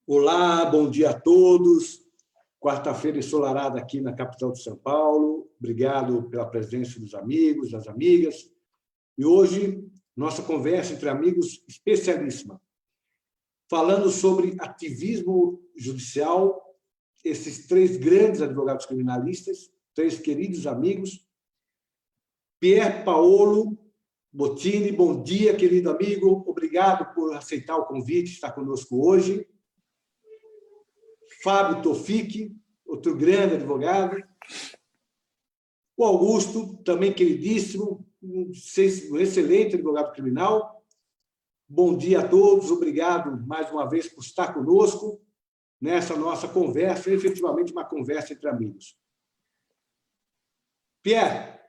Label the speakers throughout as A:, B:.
A: Olá, bom dia a todos. Quarta-feira ensolarada aqui na capital de São Paulo. Obrigado pela presença dos amigos, das amigas. E hoje, nossa conversa entre amigos especialíssima, falando sobre ativismo judicial, esses três grandes advogados criminalistas, três queridos amigos. Pier Paolo Bottini, bom dia, querido amigo. Obrigado por aceitar o convite, estar conosco hoje. Fábio Toffichi, outro grande advogado. O Augusto, também queridíssimo, um excelente advogado criminal. Bom dia a todos, obrigado mais uma vez por estar conosco nessa nossa conversa, efetivamente uma conversa entre amigos. Pierre,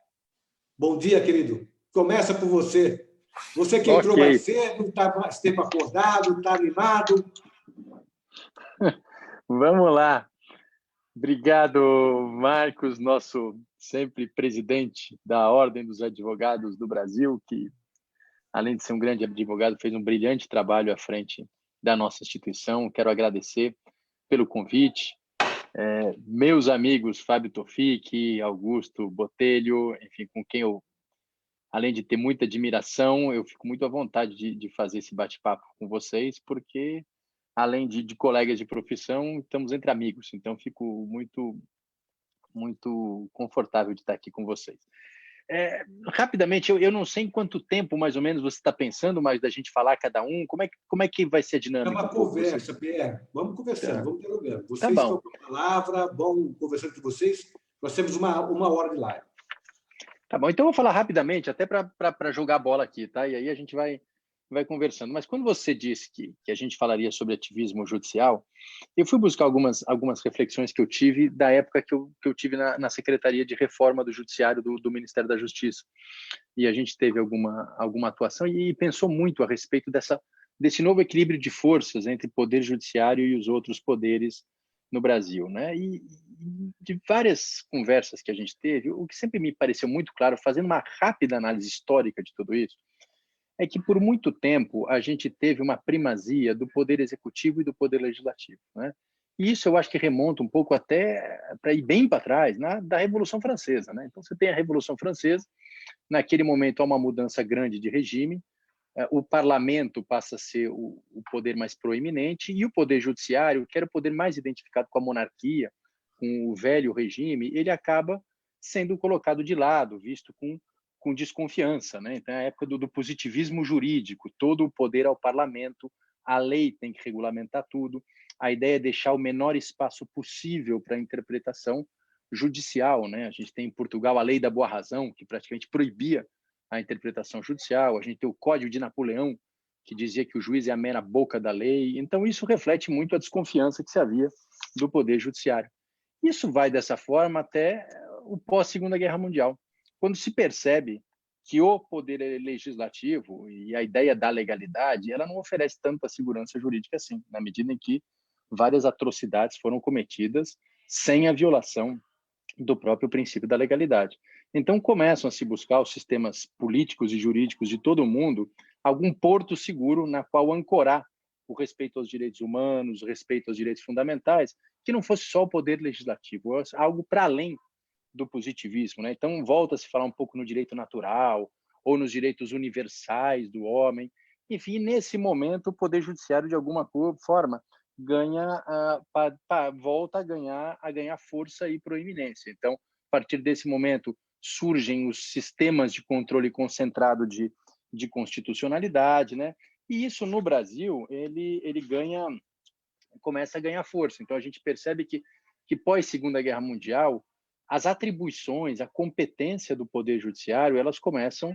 A: bom dia, querido. Começa por você. Você que entrou mais cedo, está mais tempo acordado, está animado.
B: Vamos lá. Obrigado, Marcos, nosso sempre presidente da Ordem dos Advogados do Brasil, que, além de ser um grande advogado, fez um brilhante trabalho à frente da nossa instituição. Quero agradecer pelo convite. Meus amigos Fábio Toffichi, Augusto Botelho, enfim, com quem eu, além de ter muita admiração, eu fico muito à vontade de fazer esse bate-papo com vocês, porque além de colegas de profissão, estamos entre amigos. Então, fico muito confortável de estar aqui com vocês. Rapidamente, eu não sei em quanto tempo, mais ou menos, você está pensando, mas da gente falar cada um, como é que vai ser a dinâmica?
A: É uma conversa, Pierre. Vamos conversando, vamos dialogando. Vocês estão com a palavra, vamos conversando com vocês. Nós temos uma hora de live.
B: Tá bom, então eu vou falar rapidamente, até para jogar a bola aqui, tá? E aí a gente vai conversando. Mas quando você disse que a gente falaria sobre ativismo judicial, eu fui buscar algumas reflexões que eu tive da época que eu tive na Secretaria de Reforma do Judiciário do Ministério da Justiça. E a gente teve alguma atuação e pensou muito a respeito desse novo equilíbrio de forças entre o poder judiciário e os outros poderes no Brasil, né? E de várias conversas que a gente teve, o que sempre me pareceu muito claro, fazendo uma rápida análise histórica de tudo isso, é que por muito tempo a gente teve uma primazia do poder executivo e do poder legislativo, né? E isso eu acho que remonta um pouco até para ir bem para trás, da Revolução Francesa, né? Então você tem a Revolução Francesa, naquele momento há uma mudança grande de regime, o parlamento passa a ser o poder mais proeminente e o poder judiciário, que era o poder mais identificado com a monarquia, com o velho regime, ele acaba sendo colocado de lado, visto com desconfiança, né? Então, é a época do positivismo jurídico, todo o poder ao parlamento, a lei tem que regulamentar tudo, a ideia é deixar o menor espaço possível para a interpretação judicial, né? A gente tem em Portugal a lei da boa-razão, que praticamente proibia a interpretação judicial, a gente tem o Código de Napoleão, que dizia que o juiz é a mera boca da lei. Então, isso reflete muito a desconfiança que se havia do poder judiciário. Isso vai dessa forma até o pós-Segunda Guerra Mundial, quando se percebe que o poder legislativo e a ideia da legalidade, ela não oferece tanta segurança jurídica assim, na medida em que várias atrocidades foram cometidas sem a violação do próprio princípio da legalidade. Então, começam a se buscar os sistemas políticos e jurídicos de todo o mundo algum porto seguro na qual ancorar o respeito aos direitos humanos, o respeito aos direitos fundamentais, que não fosse só o poder legislativo, algo para além do positivismo, né? Então, volta a se falar um pouco no direito natural ou nos direitos universais do homem. Enfim, nesse momento, o Poder Judiciário, de alguma forma, volta a ganhar força e proeminência. Então, a partir desse momento, surgem os sistemas de controle concentrado de constitucionalidade, né? E isso, no Brasil, ele começa a ganhar força. Então, a gente percebe que pós-Segunda Guerra Mundial, as atribuições, a competência do Poder Judiciário, elas começam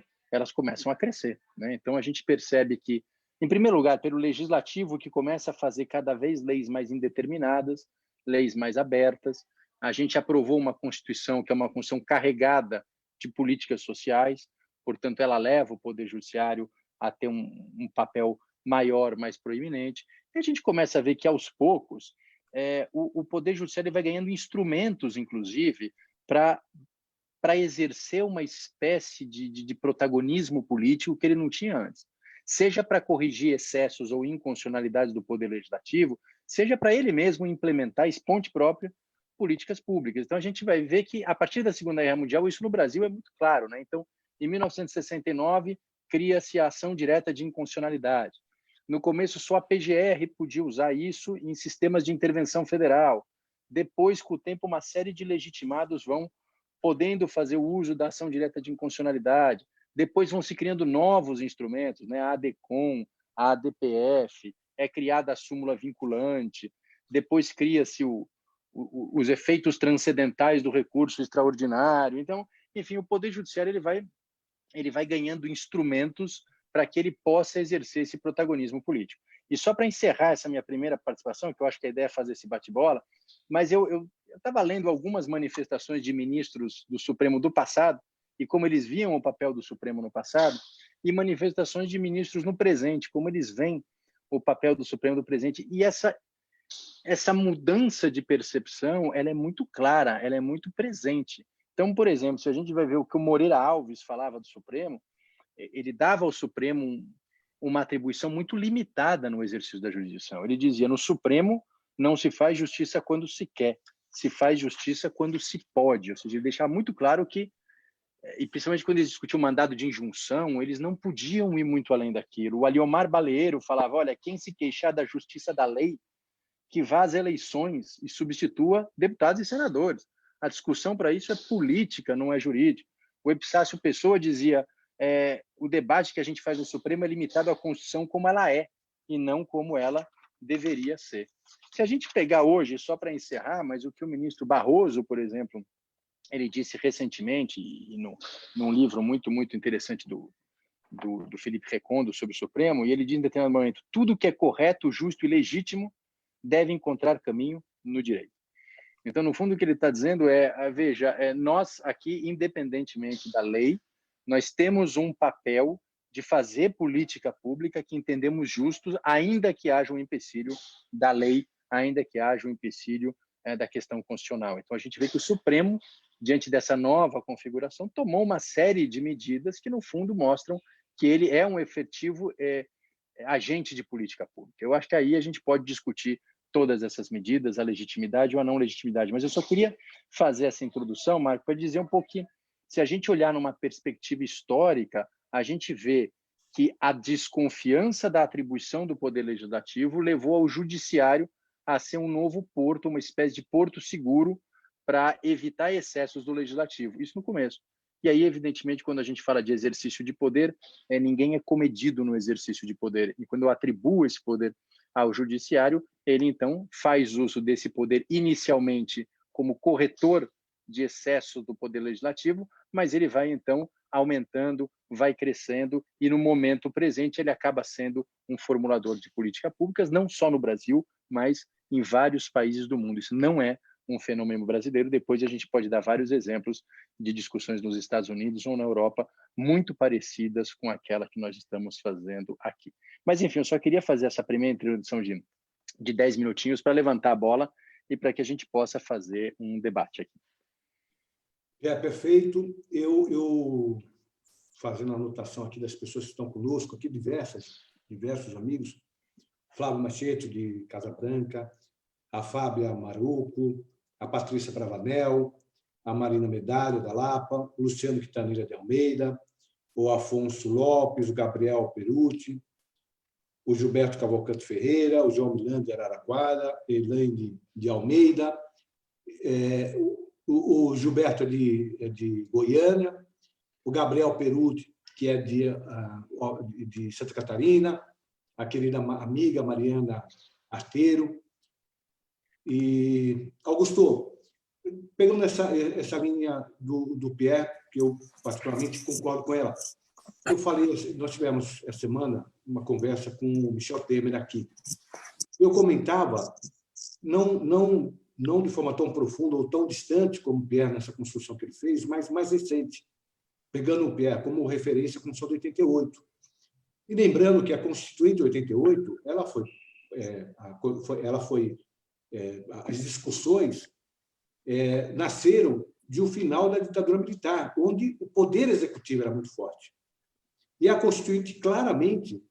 B: a crescer, né? Então, a gente percebe que, em primeiro lugar, pelo Legislativo, que começa a fazer cada vez leis mais indeterminadas, leis mais abertas. A gente aprovou uma Constituição que é uma Constituição carregada de políticas sociais, portanto, ela leva o Poder Judiciário a ter um papel maior, mais proeminente. E a gente começa a ver que, aos poucos, o Poder Judiciário vai ganhando instrumentos, inclusive, para exercer uma espécie de protagonismo político que ele não tinha antes. Seja para corrigir excessos ou inconstitucionalidades do Poder Legislativo, seja para ele mesmo implementar, esponte própria, políticas públicas. Então, a gente vai ver que, a partir da Segunda Guerra Mundial, isso no Brasil é muito claro, né? Então, em 1969, cria-se a ação direta de inconstitucionalidade. No começo, só a PGR podia usar isso em sistemas de intervenção federal. Depois, com o tempo, uma série de legitimados vão podendo fazer o uso da ação direta de inconstitucionalidade. Depois vão se criando novos instrumentos, né? A ADCOM, a ADPF, é criada a súmula vinculante, depois cria-se os efeitos transcendentais do recurso extraordinário. Então, enfim, o Poder Judiciário ele vai ganhando instrumentos para que ele possa exercer esse protagonismo político. E só para encerrar essa minha primeira participação, que eu acho que a ideia é fazer esse bate-bola, mas eu estava lendo algumas manifestações de ministros do Supremo do passado e como eles viam o papel do Supremo no passado, e manifestações de ministros no presente, como eles veem o papel do Supremo no presente. E essa mudança de percepção, ela é muito clara, ela é muito presente. Então, por exemplo, se a gente vai ver o que o Moreira Alves falava do Supremo, ele dava ao Supremo uma atribuição muito limitada no exercício da jurisdição. Ele dizia, no Supremo não se faz justiça quando se quer, se faz justiça quando se pode. Ou seja, ele deixava muito claro que, e principalmente quando eles discutiam o mandado de injunção, eles não podiam ir muito além daquilo. O Aliomar Baleiro falava, olha, quem se queixar da justiça da lei, que vá às eleições e substitua deputados e senadores. A discussão para isso é política, não é jurídica. O Epsácio Pessoa dizia, o debate que a gente faz no Supremo é limitado à Constituição como ela é, e não como ela deveria ser. Se a gente pegar hoje, só para encerrar, mas o que o ministro Barroso, por exemplo, ele disse recentemente, e num livro muito, muito interessante do Felipe Recondo sobre o Supremo, e ele diz em determinado momento, tudo que é correto, justo e legítimo deve encontrar caminho no direito. Então, no fundo, o que ele está dizendo veja, nós aqui, independentemente da lei, nós temos um papel de fazer política pública que entendemos justos, ainda que haja um empecilho da lei, ainda que haja um empecilho da questão constitucional. Então, a gente vê que o Supremo, diante dessa nova configuração, tomou uma série de medidas que, no fundo, mostram que ele é um efetivo agente de política pública. Eu acho que aí a gente pode discutir todas essas medidas, a legitimidade ou a não legitimidade. Mas eu só queria fazer essa introdução, Marco, para dizer um pouquinho, se a gente olhar numa perspectiva histórica, a gente vê que a desconfiança da atribuição do Poder Legislativo levou ao Judiciário a ser um novo porto, uma espécie de porto seguro para evitar excessos do Legislativo. Isso no começo. E aí, evidentemente, quando a gente fala de exercício de poder, ninguém é comedido no exercício de poder. E quando eu atribuo esse poder ao Judiciário, ele, então, faz uso desse poder inicialmente como corretor de excesso do Poder Legislativo, mas ele vai, então, aumentando, vai crescendo, e no momento presente ele acaba sendo um formulador de políticas públicas, não só no Brasil, mas em vários países do mundo. Isso não é um fenômeno brasileiro. Depois a gente pode dar vários exemplos de discussões nos Estados Unidos ou na Europa muito parecidas com aquela que nós estamos fazendo aqui. Mas, enfim, eu só queria fazer essa primeira introdução de 10 minutinhos para levantar a bola e para que a gente possa fazer um debate aqui.
A: Perfeito. Eu fazendo a anotação aqui das pessoas que estão conosco, aqui diversos amigos, Flávio Machete, de Casa Branca, a Fábia Maruco, a Patrícia Bravanel, a Marina Medalha, da Lapa, o Luciano Quintanilha de Almeida, o Afonso Lopes, o Gabriel Perucci, o Gilberto Cavalcante Ferreira, o João Milano de Araraquara, Elaine de Almeida, o Gilberto de Goiânia, o Gabriel Perucci, que é de Santa Catarina, a querida amiga Mariana Arteiro. E, Augusto, pegando essa linha do Pierre, que eu particularmente concordo com ela, nós tivemos essa semana uma conversa com o Michel Temer aqui. Eu comentava, não de forma tão profunda ou tão distante como o Pierre nessa construção que ele fez, mas mais recente, pegando o Pierre como referência à Constituição de 88. E lembrando que a Constituinte de 88, as discussões nasceram de um final da ditadura militar, onde o poder executivo era muito forte. E a Constituinte claramente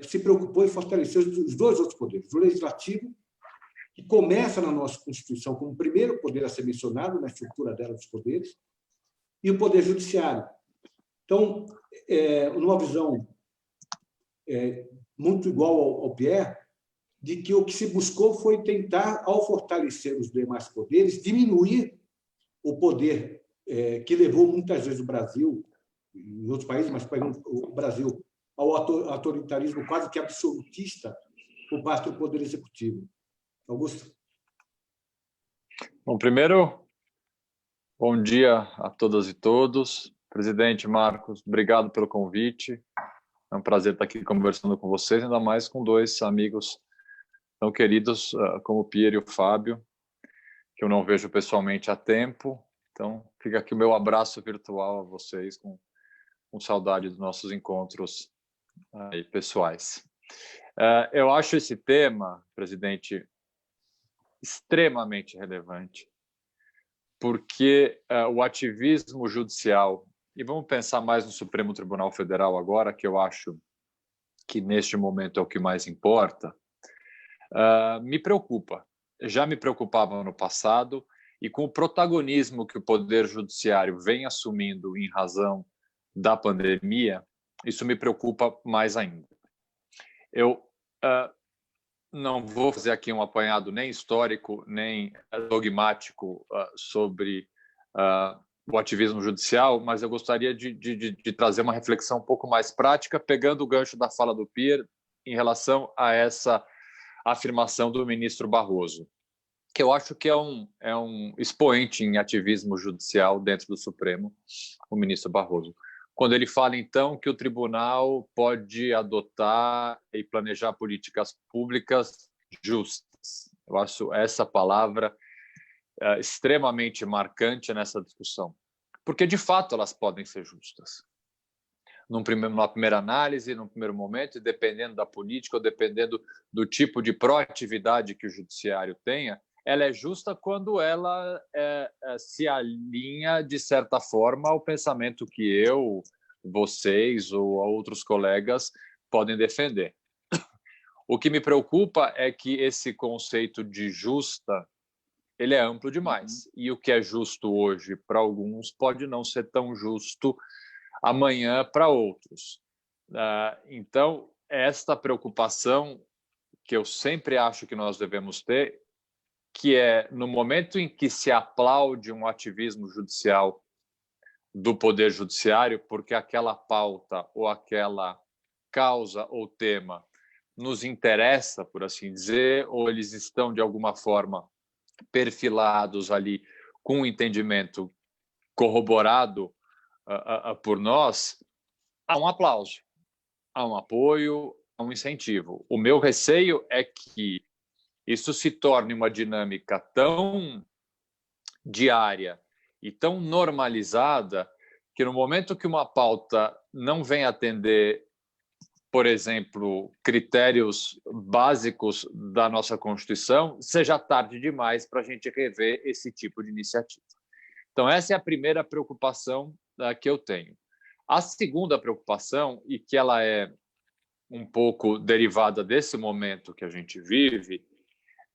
A: se preocupou em fortalecer os dois outros poderes, o legislativo que começa na nossa Constituição como o primeiro poder a ser mencionado na estrutura dela dos poderes, e o Poder Judiciário. Então, numa visão muito igual ao Pierre, de que o que se buscou foi tentar, ao fortalecer os demais poderes, diminuir o poder que levou muitas vezes o Brasil, em outros países, mas o Brasil, ao autoritarismo quase que absolutista por parte do Poder Executivo. Augusto?
C: Bom, primeiro, bom dia a todas e todos. Presidente Marcos, obrigado pelo convite. É um prazer estar aqui conversando com vocês, ainda mais com dois amigos tão queridos como o Pierre e o Fábio, que eu não vejo pessoalmente há tempo. Então, fica aqui o meu abraço virtual a vocês, com saudade dos nossos encontros pessoais. Eu acho esse tema, presidente, extremamente relevante, porque o ativismo judicial, e vamos pensar mais no Supremo Tribunal Federal agora, que eu acho que neste momento é o que mais importa, me preocupa. Já me preocupava no passado, e com o protagonismo que o Poder Judiciário vem assumindo em razão da pandemia, isso me preocupa mais ainda. Eu não vou fazer aqui um apanhado nem histórico, nem dogmático sobre o ativismo judicial, mas eu gostaria de trazer uma reflexão um pouco mais prática, pegando o gancho da fala do Pierre em relação a essa afirmação do ministro Barroso, que eu acho que é um expoente em ativismo judicial dentro do Supremo, o ministro Barroso. Quando ele fala, então, que o tribunal pode adotar e planejar políticas públicas justas. Eu acho essa palavra extremamente marcante nessa discussão, porque, de fato, elas podem ser justas. Numa primeira análise, num primeiro momento, e dependendo da política ou dependendo do tipo de proatividade que o judiciário tenha, ela é justa quando ela se alinha, de certa forma, ao pensamento que eu, vocês ou outros colegas podem defender. O que me preocupa é que esse conceito de justa, ele é amplo demais. E o que é justo hoje para alguns pode não ser tão justo amanhã para outros. Então, esta preocupação que eu sempre acho que nós devemos ter, que é no momento em que se aplaude um ativismo judicial do Poder Judiciário, porque aquela pauta ou aquela causa ou tema nos interessa, por assim dizer, ou eles estão, de alguma forma, perfilados ali com um entendimento corroborado por nós, há um aplauso, há um apoio, há um incentivo. O meu receio é que isso se torne uma dinâmica tão diária e tão normalizada que no momento que uma pauta não vem atender, por exemplo, critérios básicos da nossa Constituição, seja tarde demais para a gente rever esse tipo de iniciativa. Então, essa é a primeira preocupação que eu tenho. A segunda preocupação, e que ela é um pouco derivada desse momento que a gente vive,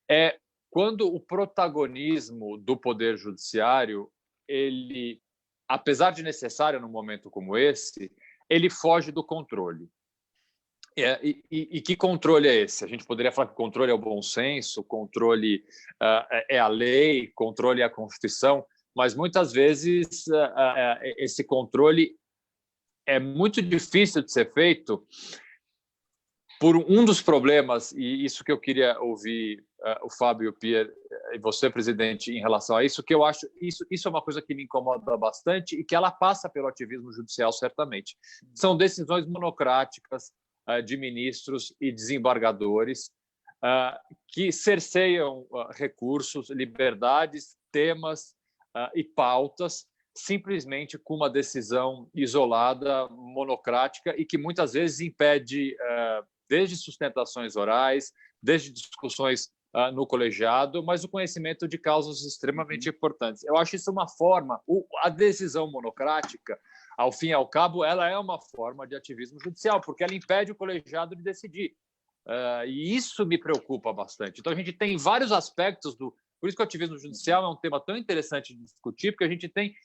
C: é quando o protagonismo do Poder Judiciário, ele, apesar de necessário num momento como esse, ele foge do controle. E que controle é esse? A gente poderia falar que controle é o bom senso, controle é a lei, controle é a Constituição, mas muitas vezes esse controle é muito difícil de ser feito por um dos problemas, e isso que eu queria ouvir o Fábio, o Pierre e você, presidente, em relação a isso, que eu acho, isso é uma coisa que me incomoda bastante e que ela passa pelo ativismo judicial, certamente. São decisões monocráticas de ministros e desembargadores que cerceiam recursos, liberdades, temas e pautas, simplesmente com uma decisão isolada, monocrática, e que muitas vezes impede desde sustentações orais, desde discussões no colegiado, mas o conhecimento de causas extremamente importantes. Eu acho isso uma forma, a decisão monocrática, ao fim e ao cabo, ela é uma forma de ativismo judicial, porque ela impede o colegiado de decidir. E isso me preocupa bastante. Então, a gente tem vários aspectos do... Por isso que o ativismo judicial é um tema tão interessante de discutir, porque a gente tem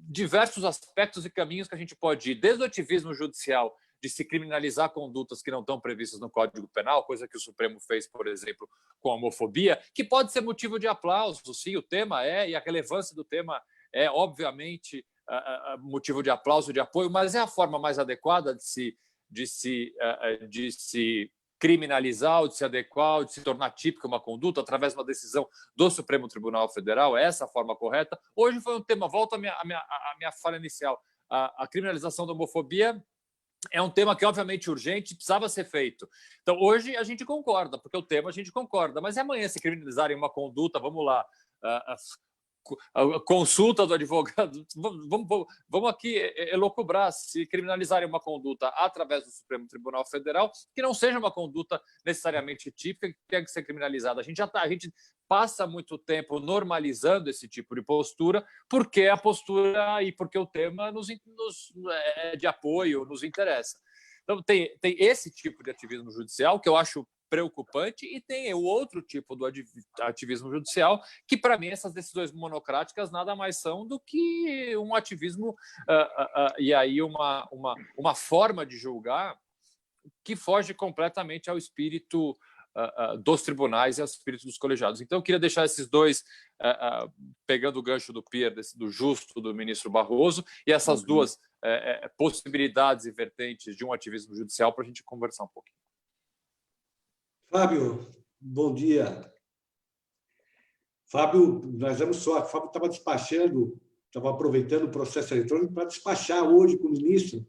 C: diversos aspectos e caminhos que a gente pode ir, desde o ativismo judicial, de se criminalizar condutas que não estão previstas no Código Penal, coisa que o Supremo fez, por exemplo, com a homofobia, que pode ser motivo de aplauso, sim, o tema e a relevância do tema é, obviamente, motivo de aplauso, de apoio, mas é a forma mais adequada de se criminalizar, ou de se adequar, ou de se tornar típica uma conduta através de uma decisão do Supremo Tribunal Federal, é essa a forma correta. Hoje foi um tema, volta à minha fala inicial, a criminalização da homofobia é um tema que, obviamente, urgente, precisava ser feito. Então, hoje a gente concorda, porque o tema a gente concorda, mas e amanhã se criminalizarem uma conduta, vamos lá, a consulta do advogado, vamos aqui elocubrar, se criminalizarem uma conduta através do Supremo Tribunal Federal, que não seja uma conduta necessariamente típica, que tenha que ser criminalizada. A gente passa muito tempo normalizando esse tipo de postura, porque a postura e porque o tema é de apoio, nos interessa. Então, tem esse tipo de ativismo judicial que eu acho preocupante, e tem o outro tipo do ativismo judicial, que, para mim, essas decisões monocráticas nada mais são do que um ativismo e aí uma forma de julgar que foge completamente ao espírito dos tribunais e ao espírito dos colegiados. Então, eu queria deixar esses dois, pegando o gancho do Pierre, do Justo, do ministro Barroso, e essas duas possibilidades e vertentes de um ativismo judicial para a gente conversar um pouquinho.
A: Fábio, bom dia. Fábio, nós damos sorte. Fábio estava despachando, estava aproveitando o processo eletrônico para despachar hoje com o ministro.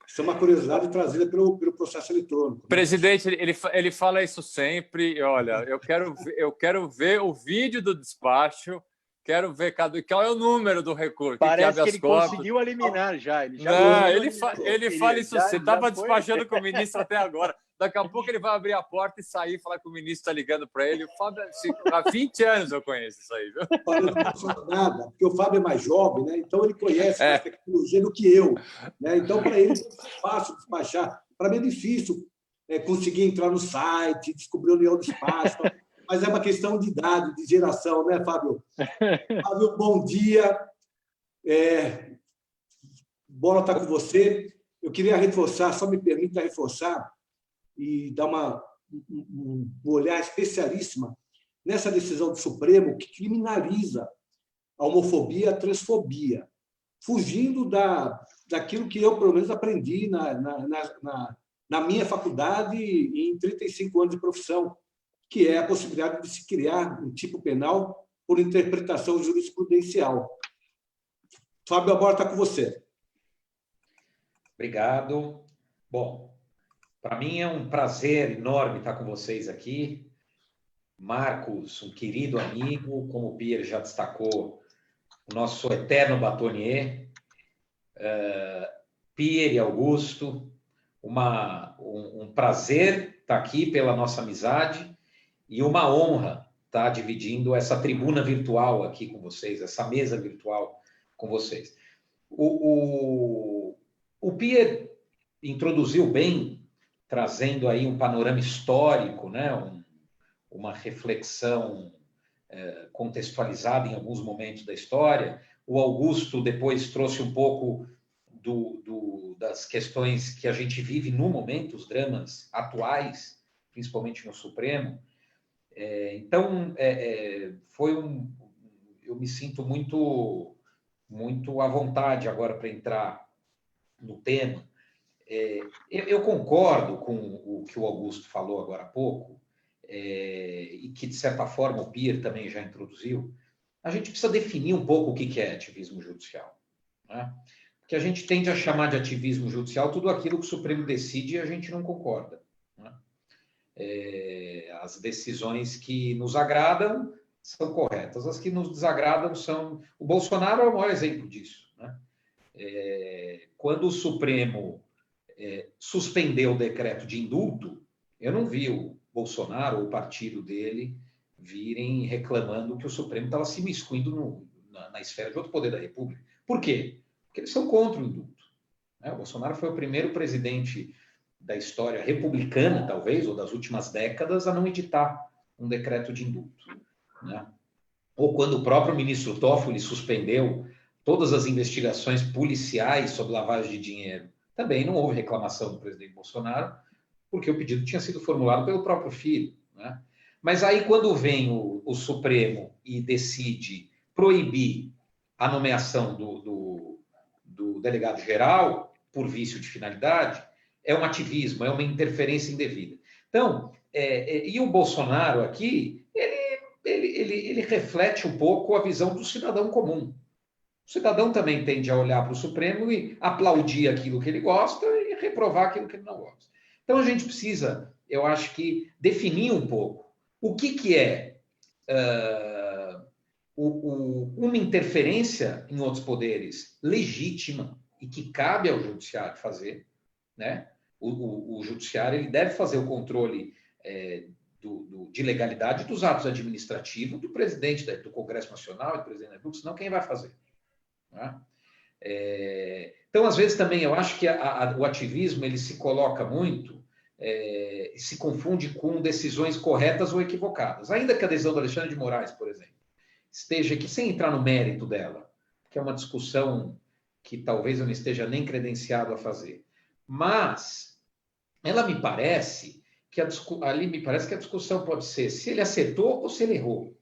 A: Isso é uma curiosidade trazida pelo processo eletrônico.
C: Presidente, ele fala isso sempre. Olha, eu quero ver o vídeo do despacho. Quero ver qual é o número do recurso.
B: Parece que ele conseguiu eliminar já. Ele
C: fala isso. Você estava despachando com o ministro até agora. Daqui a pouco ele vai abrir a porta e sair e falar que o ministro está ligando para ele. O Fábio, há 20 anos eu conheço isso aí. Viu?
A: O Fábio não funciona nada, porque o Fábio é mais jovem, né? Então ele conhece mais tecnologia do que eu. Né? Então, para ele é fácil despachar. Para mim é difícil conseguir entrar no site, descobrir onde é o despacho. Mas é uma questão de idade, de geração, né, Fábio? Fábio, bom dia. Bola está com você. Eu queria reforçar, só me permita reforçar e dar um olhar especialíssima nessa decisão do Supremo que criminaliza a homofobia e a transfobia, fugindo daquilo que eu, pelo menos, aprendi na minha faculdade em 35 anos de profissão, que é a possibilidade de se criar um tipo penal por interpretação jurisprudencial. Fábio, a bola está com você.
D: Obrigado. Bom, para mim é um prazer enorme estar com vocês aqui. Marcos, um querido amigo, como o Pierre já destacou, o nosso eterno batonier. Pierre e Augusto, um prazer estar aqui pela nossa amizade e uma honra estar dividindo essa tribuna virtual aqui com vocês, essa mesa virtual com vocês. O Pierre introduziu bem, trazendo aí um panorama histórico, né? Uma reflexão contextualizada em alguns momentos da história. O Augusto depois trouxe um pouco das questões que a gente vive no momento, os dramas atuais, principalmente no Supremo. Então, eu me sinto muito à vontade agora para entrar no tema. Eu concordo com o que o Augusto falou agora há pouco, e que, de certa forma, o Pierre também já introduziu. A gente precisa definir um pouco o que é ativismo judicial, né? Porque a gente tende a chamar de ativismo judicial tudo aquilo que o Supremo decide e a gente não concorda, né? As decisões que nos agradam são corretas, as que nos desagradam são... O Bolsonaro é o maior exemplo disso, né? Quando o Supremo suspendeu o decreto de indulto, eu não vi o Bolsonaro ou o partido dele virem reclamando que o Supremo estava se imiscuindo na esfera de outro poder da República. Por quê? Porque eles são contra o indulto, né? O Bolsonaro foi o primeiro presidente da história republicana, talvez, ou das últimas décadas, a não editar um decreto de indulto, né? Ou quando o próprio ministro Toffoli suspendeu todas as investigações policiais sobre lavagem de dinheiro, também não houve reclamação do presidente Bolsonaro, porque o pedido tinha sido formulado pelo próprio filho, né? Mas aí, quando vem o Supremo e decide proibir a nomeação do delegado-geral por vício de finalidade, é um ativismo, é uma interferência indevida. Então, e o Bolsonaro aqui, ele reflete um pouco a visão do cidadão comum. O cidadão também tende a olhar para o Supremo e aplaudir aquilo que ele gosta e reprovar aquilo que ele não gosta. Então, a gente precisa, eu acho que, definir um pouco o que é uma interferência em outros poderes legítima e que cabe ao judiciário fazer, né? O judiciário ele deve fazer o controle de legalidade dos atos administrativos do presidente do Congresso Nacional e do presidente da República, senão quem vai fazer? Né? Então, às vezes, também eu acho que o ativismo ele se coloca muito, se confunde com decisões corretas ou equivocadas. Ainda que a decisão do Alexandre de Moraes, por exemplo, esteja aqui, sem entrar no mérito dela, que é uma discussão que talvez eu não esteja nem credenciado a fazer, mas ela me parece que ali me parece que a discussão pode ser se ele acertou ou se ele errou.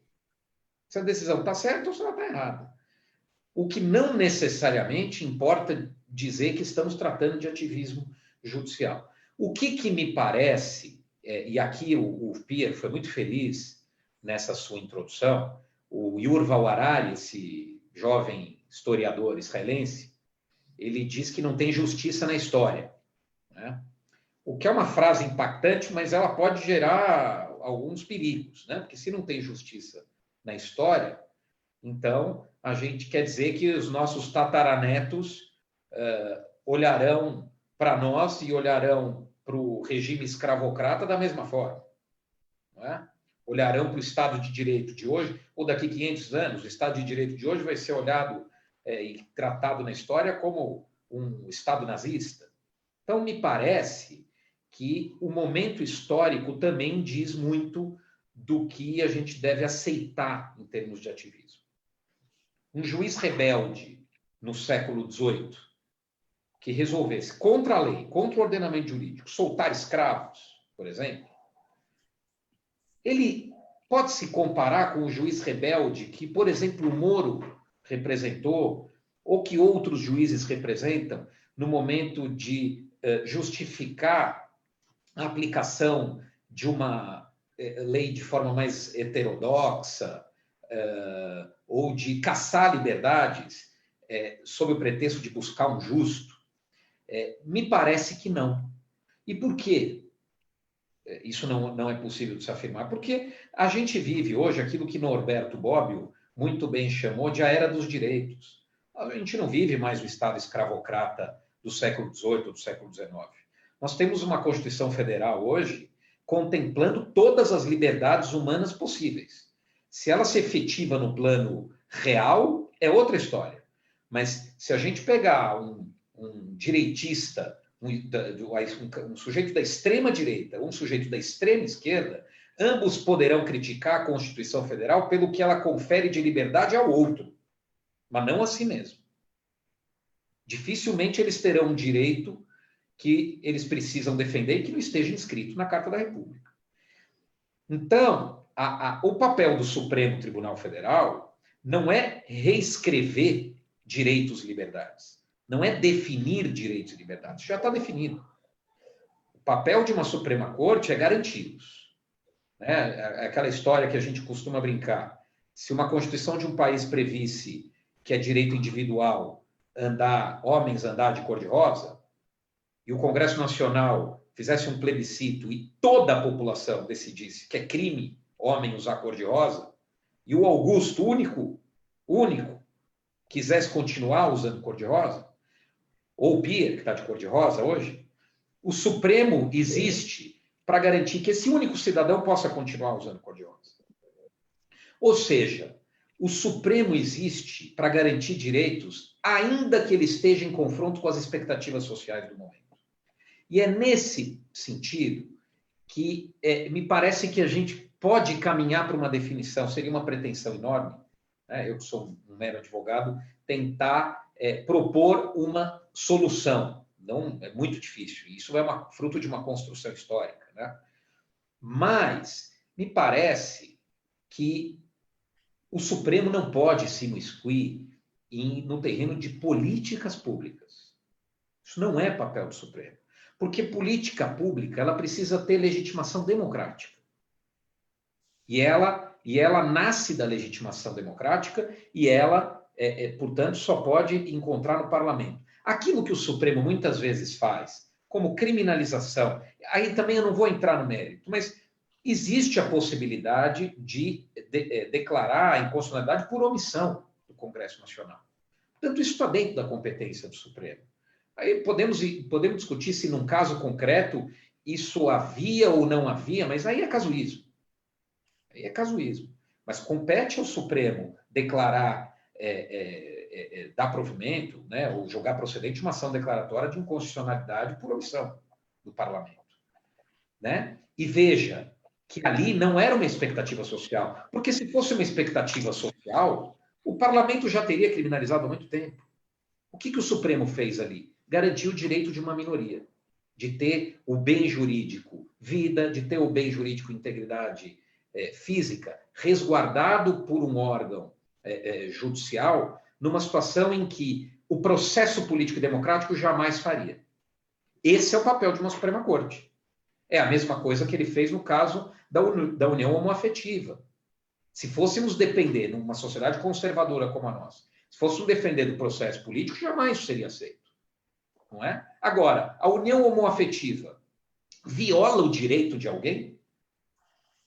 D: Se a decisão está certa ou se ela está errada. O que não necessariamente importa dizer que estamos tratando de ativismo judicial. O que me parece, e aqui o Pierre foi muito feliz nessa sua introdução, o Yuval Harari, esse jovem historiador israelense, ele diz que não tem justiça na história, né? O que é uma frase impactante, mas ela pode gerar alguns perigos, né? Porque se não tem justiça na história, então a gente quer dizer que os nossos tataranetos olharão para nós e olharão para o regime escravocrata da mesma forma, não é? Olharão para o Estado de Direito de hoje, ou daqui a 500 anos, o Estado de Direito de hoje vai ser olhado e tratado na história como um Estado nazista. Então, me parece que o momento histórico também diz muito do que a gente deve aceitar em termos de ativismo. Um juiz rebelde no século XVIII, que resolvesse, contra a lei, contra o ordenamento jurídico, soltar escravos, por exemplo, ele pode se comparar com o juiz rebelde que, por exemplo, o Moro representou, ou que outros juízes representam, no momento de justificar a aplicação de uma lei de forma mais heterodoxa, ou de caçar liberdades sob o pretexto de buscar um justo? Me parece que não. E por quê? Isso não é possível de se afirmar, porque a gente vive hoje aquilo que Norberto Bobbio muito bem chamou de a era dos direitos. A gente não vive mais o Estado escravocrata do século XVIII ou do século XIX. Nós temos uma Constituição Federal hoje contemplando todas as liberdades humanas possíveis. Se ela se efetiva no plano real, é outra história. Mas se a gente pegar um direitista, um sujeito da extrema-direita, um sujeito da extrema-esquerda, ambos poderão criticar a Constituição Federal pelo que ela confere de liberdade ao outro, mas não a si mesmo. Dificilmente eles terão um direito que eles precisam defender e que não esteja inscrito na Carta da República. Então, o papel do Supremo Tribunal Federal não é reescrever direitos e liberdades, não é definir direitos e liberdades, já está definido. O papel de uma Suprema Corte é garanti-los. É aquela história que a gente costuma brincar. Se uma Constituição de um país previsse que é direito individual homens andar de cor-de-rosa, e o Congresso Nacional fizesse um plebiscito e toda a população decidisse que é crime homem usar cor-de-rosa, e o Augusto, único, quisesse continuar usando cor-de-rosa, ou o Pierre, que está de cor-de-rosa hoje, o Supremo existe para garantir que esse único cidadão possa continuar usando cor-de-rosa. Ou seja, o Supremo existe para garantir direitos, ainda que ele esteja em confronto com as expectativas sociais do momento. E é nesse sentido que me parece que a gente pode caminhar para uma definição, seria uma pretensão enorme, né? Eu que sou um mero advogado, tentar propor uma solução. Não, é muito difícil, isso é fruto de uma construção histórica, né? Mas me parece que o Supremo não pode se imiscuir no terreno de políticas públicas. Isso não é papel do Supremo. Porque política pública ela precisa ter legitimação democrática. E ela nasce da legitimação democrática e ela, portanto, só pode encontrar no parlamento. Aquilo que o Supremo muitas vezes faz, como criminalização, aí também eu não vou entrar no mérito, mas existe a possibilidade de declarar a inconstitucionalidade por omissão do Congresso Nacional. Portanto, isso está dentro da competência do Supremo. Aí podemos discutir se, num caso concreto, isso havia ou não havia, mas aí é casuísmo. Aí é casuísmo. Mas compete ao Supremo declarar, dar provimento, né, ou jogar procedente uma ação declaratória de inconstitucionalidade por omissão do Parlamento. Né? E veja que ali não era uma expectativa social, porque se fosse uma expectativa social, o Parlamento já teria criminalizado há muito tempo. O que o Supremo fez ali? Garantiu o direito de uma minoria, de ter o bem jurídico vida, de ter o bem jurídico integridade física, resguardado por um órgão judicial, numa situação em que o processo político e democrático jamais faria. Esse é o papel de uma Suprema Corte. É a mesma coisa que ele fez no caso da união homoafetiva. Se fôssemos depender, numa sociedade conservadora como a nossa, se fôssemos defender do processo político, jamais isso seria aceito. Não é? Agora, a união homoafetiva viola o direito de alguém?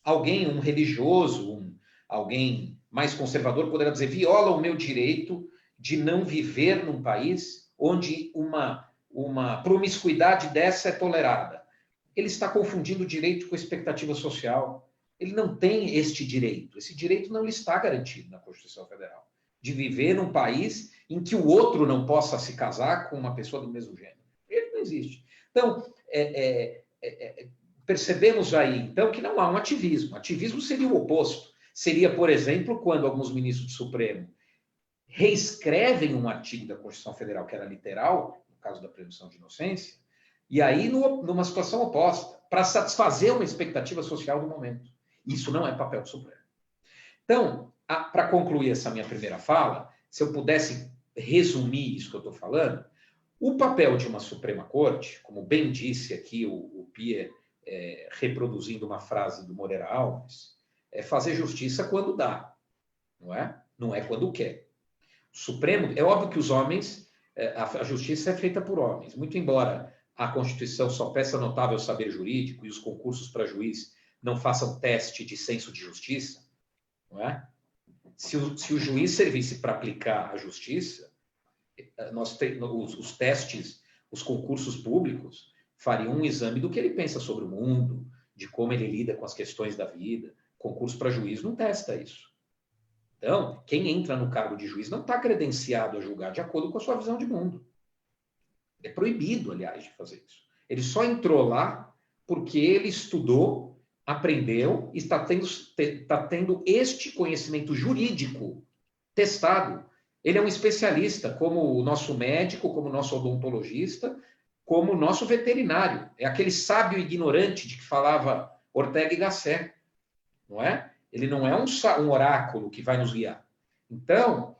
D: Alguém, um religioso, alguém mais conservador, poderá dizer, viola o meu direito de não viver num país onde uma promiscuidade dessa é tolerada. Ele está confundindo o direito com a expectativa social. Ele não tem este direito. Esse direito não lhe está garantido na Constituição Federal. De viver num país em que o outro não possa se casar com uma pessoa do mesmo gênero. Ele não existe. Então, percebemos aí, então, que não há um ativismo. Ativismo seria o oposto. Seria, por exemplo, quando alguns ministros do Supremo reescrevem um artigo da Constituição Federal que era literal, no caso da presunção de inocência, e aí numa situação oposta, para satisfazer uma expectativa social do momento. Isso não é papel do Supremo. Então, para concluir essa minha primeira fala, se eu pudesse resumir isso que eu estou falando, o papel de uma Suprema Corte, como bem disse aqui o Pierre, reproduzindo uma frase do Moreira Alves, é fazer justiça quando dá, não é? Não é quando quer. O Supremo, é óbvio que os homens, a justiça é feita por homens, muito embora a Constituição só peça notável saber jurídico e os concursos para juiz não façam teste de senso de justiça, não é? Se o juiz servisse para aplicar a justiça, os testes, os concursos públicos fariam um exame do que ele pensa sobre o mundo, de como ele lida com as questões da vida. Concurso para juiz não testa isso. Então, quem entra no cargo de juiz não está credenciado a julgar de acordo com a sua visão de mundo. É proibido, aliás, de fazer isso. Ele só entrou lá porque ele estudou, aprendeu e está tendo este conhecimento jurídico testado. Ele é um especialista, como o nosso médico, como o nosso odontologista, como o nosso veterinário. É aquele sábio ignorante de que falava Ortega y Gasset, não é? Ele não é um oráculo que vai nos guiar. Então,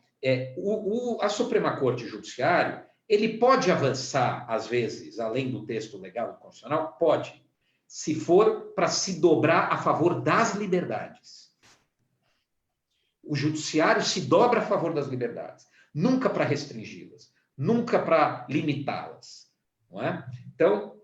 D: a Suprema Corte Judiciária, ele pode avançar, às vezes, além do texto legal e constitucional? Pode, se for para se dobrar a favor das liberdades. O judiciário se dobra a favor das liberdades, nunca para restringi-las, nunca para limitá-las. Não é? Então,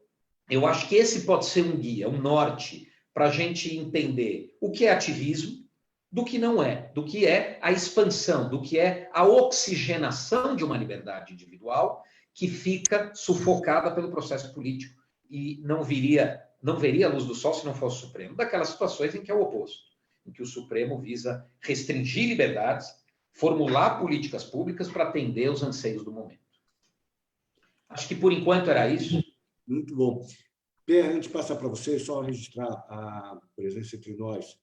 D: eu acho que esse pode ser um guia, um norte, para a gente entender o que é ativismo, do que não é, do que é a expansão, do que é a oxigenação de uma liberdade individual que fica sufocada pelo processo político e não veria a luz do sol se não fosse o Supremo. Daquelas situações em que é o oposto, em que o Supremo visa restringir liberdades, formular políticas públicas para atender os anseios do momento. Acho que, por enquanto, era isso.
A: Muito bom. Pierre, antes de passar para você, só registrar a presença entre nós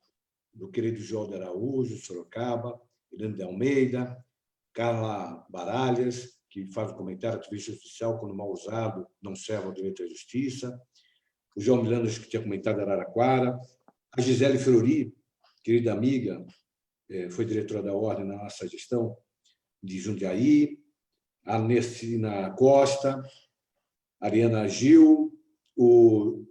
A: do querido João de Araújo, Sorocaba, Irene de Almeida, Carla Baralhas, que faz um comentário: ativista social, quando mal usado, não serve ao direito à justiça. O João Milano, que tinha comentado, Araraquara. A Gisele Ferrori, querida amiga, foi diretora da Ordem na nossa gestão, de Jundiaí. A Nessina Costa, a Ariana Gil, o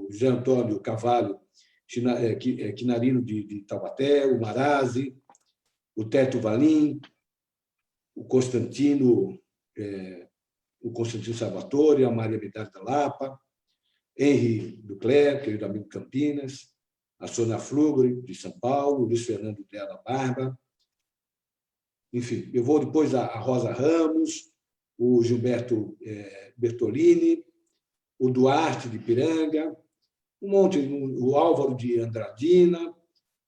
A: José Antônio Carvalho, Quinarino de Taubaté, o Marazzi, o Teto Valim, o Constantino Salvatore, a Maria Vidal da Lapa, Henri Ducler, querido amigo Campinas, a Sônia Flugre, de São Paulo, o Luiz Fernando Della Barba. Enfim, eu vou depois a Rosa Ramos, o Gilberto Bertolini, o Duarte de Piranga, um monte, o Álvaro de Andradina,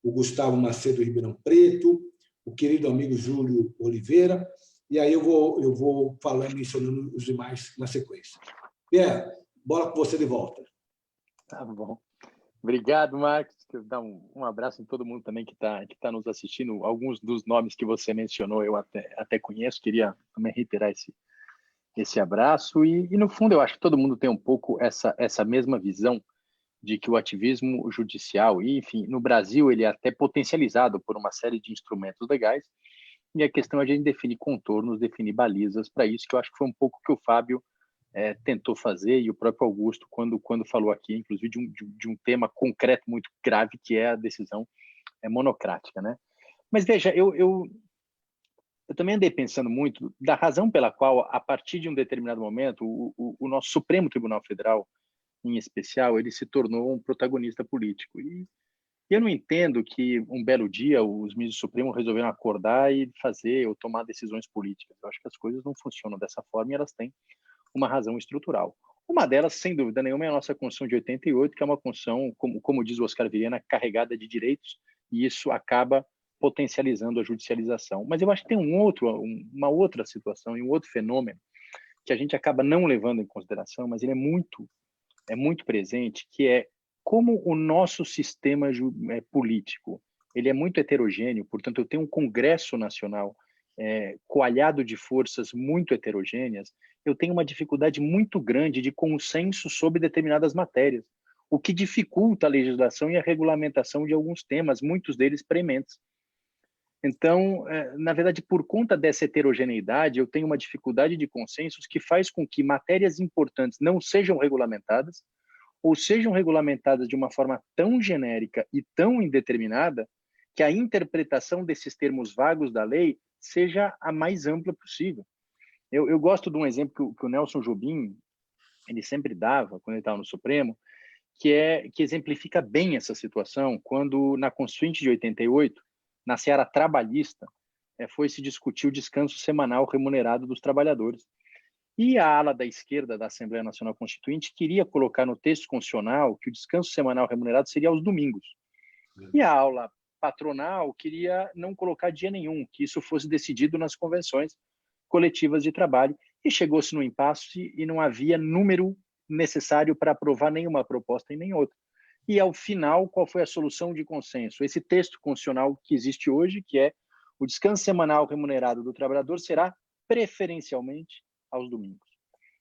A: o Gustavo Macedo Ribeirão Preto, o querido amigo Júlio Oliveira, e aí eu vou falando e mencionando os demais na sequência. Pierre, bola com você de volta.
B: Tá bom. Obrigado, Marcos. Quero dar um abraço em todo mundo também que tá nos assistindo. Alguns dos nomes que você mencionou eu até conheço, queria também reiterar esse abraço. E, no fundo, eu acho que todo mundo tem um pouco essa mesma visão de que o ativismo judicial, e, enfim, no Brasil ele é até potencializado por uma série de instrumentos legais, e a questão é a gente definir contornos, definir balizas para isso, que eu acho que foi um pouco que o Fábio tentou fazer, e o próprio Augusto, quando falou aqui, inclusive, de um tema concreto muito grave, que é a decisão monocrática, né? Mas, veja, eu também andei pensando muito da razão pela qual, a partir de um determinado momento, o nosso Supremo Tribunal Federal, em especial, ele se tornou um protagonista político. E eu não entendo que, um belo dia, os ministros do Supremo resolveram acordar e fazer ou tomar decisões políticas. Eu acho que as coisas não funcionam dessa forma e elas têm uma razão estrutural. Uma delas, sem dúvida nenhuma, é a nossa Constituição de 88, que é uma Constituição, como diz o Oscar Vilhena, carregada de direitos, e isso acaba potencializando a judicialização. Mas eu acho que tem uma outra situação e um outro fenômeno que a gente acaba não levando em consideração, mas ele é muito presente, que é como o nosso sistema político ele é muito heterogêneo. Portanto, eu tenho um Congresso Nacional coalhado de forças muito heterogêneas. Eu tenho uma dificuldade muito grande de consenso sobre determinadas matérias, o que dificulta a legislação e a regulamentação de alguns temas, muitos deles prementes. Então, na verdade, por conta dessa heterogeneidade, eu tenho uma dificuldade de consensos que faz com que matérias importantes não sejam regulamentadas, ou sejam regulamentadas de uma forma tão genérica e tão indeterminada que a interpretação desses termos vagos da lei seja a mais ampla possível. Eu gosto de um exemplo que o Nelson Jobim ele sempre dava, quando ele estava no Supremo, que exemplifica bem essa situação, quando, na Constituinte de 88, na seara trabalhista, foi se discutir o descanso semanal remunerado dos trabalhadores. E a ala da esquerda da Assembleia Nacional Constituinte queria colocar no texto constitucional que o descanso semanal remunerado seria aos domingos. E a ala patronal queria não colocar dia nenhum, que isso fosse decidido nas convenções coletivas de trabalho. E chegou-se no impasse e não havia número necessário para aprovar nenhuma proposta e nem outra. E, ao final, qual foi a solução de consenso? Esse texto constitucional que existe hoje, que é o descanso semanal remunerado do trabalhador será preferencialmente aos domingos.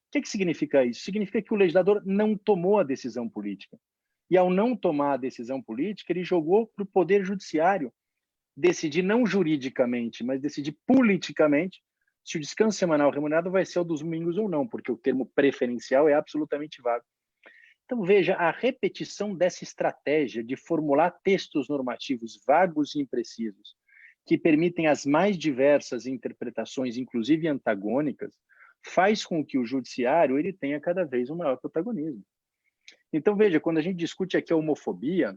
B: O que significa isso? Significa que o legislador não tomou a decisão política. E, ao não tomar a decisão política, ele jogou para o Poder Judiciário decidir, não juridicamente, mas decidir politicamente, se o descanso semanal remunerado vai ser ao dos domingos ou não, porque o termo preferencial é absolutamente vago. Então, veja, a repetição dessa estratégia de formular textos normativos vagos e imprecisos, que permitem as mais diversas interpretações, inclusive antagônicas, faz com que o judiciário ele tenha cada vez um maior protagonismo. Então, veja, quando a gente discute aqui a homofobia,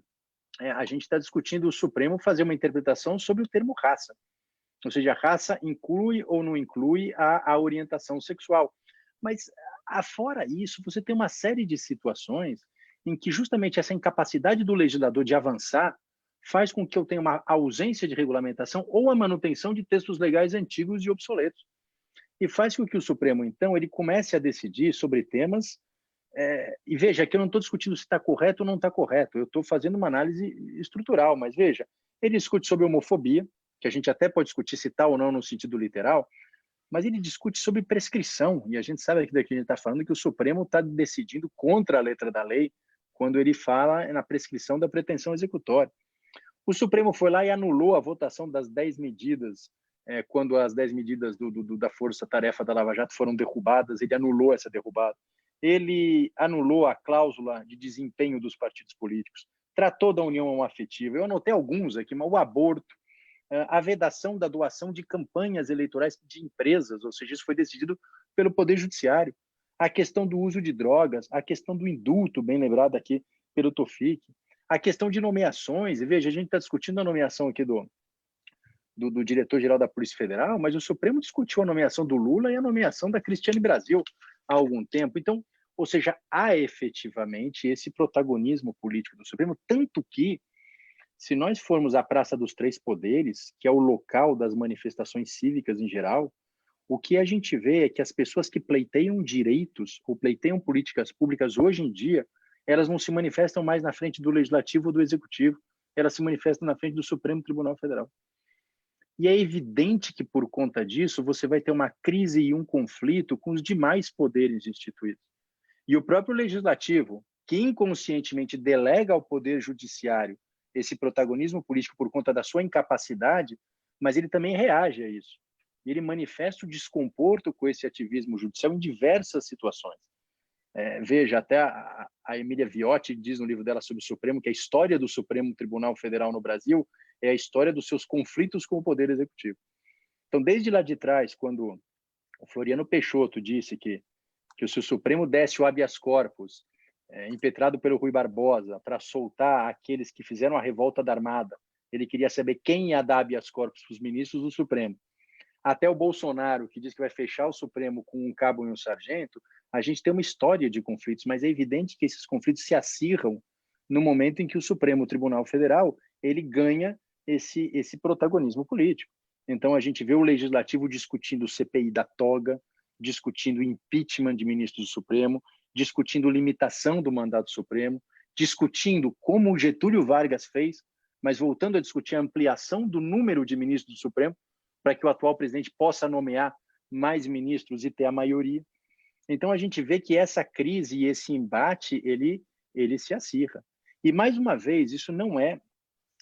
B: a gente está discutindo o Supremo fazer uma interpretação sobre o termo raça. Ou seja, a raça inclui ou não inclui a orientação sexual. Mas, afora isso, você tem uma série de situações em que justamente essa incapacidade do legislador de avançar faz com que eu tenha uma ausência de regulamentação ou a manutenção de textos legais antigos e obsoletos. e faz com que o Supremo, então, ele comece a decidir sobre temas. E veja, aqui eu não estou discutindo se está correto ou não está correto, eu estou fazendo uma análise estrutural, mas veja, ele discute sobre homofobia, que a gente até pode discutir se está ou não no sentido literal, mas ele discute sobre prescrição, e a gente sabe aqui daqui a gente está falando que o Supremo está decidindo contra a letra da lei quando ele fala na prescrição da pretensão executória. O Supremo foi lá e anulou a votação das 10 medidas, quando as 10 medidas da Força-Tarefa da Lava Jato foram derrubadas, ele anulou essa derrubada. Ele anulou a cláusula de desempenho dos partidos políticos, tratou da união homoafetiva. Eu anotei alguns aqui, mas o aborto, a vedação da doação de campanhas eleitorais de empresas, ou seja, isso foi decidido pelo Poder Judiciário. A questão do uso de drogas, a questão do indulto, bem lembrado aqui pelo Tofik, a questão de nomeações, e veja, a gente está discutindo a nomeação aqui do diretor-geral da Polícia Federal, mas o Supremo discutiu a nomeação do Lula e a nomeação da Cristiane Brasil há algum tempo. Então, ou seja, há efetivamente esse protagonismo político do Supremo, tanto que, se nós formos à Praça dos Três Poderes, que é o local das manifestações cívicas em geral, o que a gente vê é que as pessoas que pleiteiam direitos ou pleiteiam políticas públicas hoje em dia, elas não se manifestam mais na frente do Legislativo ou do Executivo, elas se manifestam na frente do Supremo Tribunal Federal. E é evidente que, por conta disso, você vai ter uma crise e um conflito com os demais poderes instituídos. E o próprio Legislativo, que inconscientemente delega ao Poder Judiciário esse protagonismo político por conta da sua incapacidade, mas ele também reage a isso. Ele manifesta o desconforto com esse ativismo judicial em diversas situações. Veja, até a Emília Viotti diz no livro dela sobre o Supremo que a história do Supremo Tribunal Federal no Brasil é a história dos seus conflitos com o Poder Executivo. Então, desde lá de trás, quando o Floriano Peixoto disse que se o Supremo desse o habeas corpus impetrado pelo Rui Barbosa para soltar aqueles que fizeram a revolta da Armada, ele queria saber quem ia dar habeas corpus para os ministros do Supremo. Até o Bolsonaro, que diz que vai fechar o Supremo com um cabo e um sargento, a gente tem uma história de conflitos, mas é evidente que esses conflitos se acirram no momento em que o Supremo Tribunal Federal ele ganha esse protagonismo político. Então, a gente vê o Legislativo discutindo o CPI da toga, discutindo impeachment de ministros do Supremo, discutindo limitação do mandato Supremo, discutindo como o Getúlio Vargas fez, mas voltando a discutir a ampliação do número de ministros do Supremo, para que o atual presidente possa nomear mais ministros e ter a maioria. Então, a gente vê que essa crise e esse embate, ele se acirra. E, mais uma vez, isso não é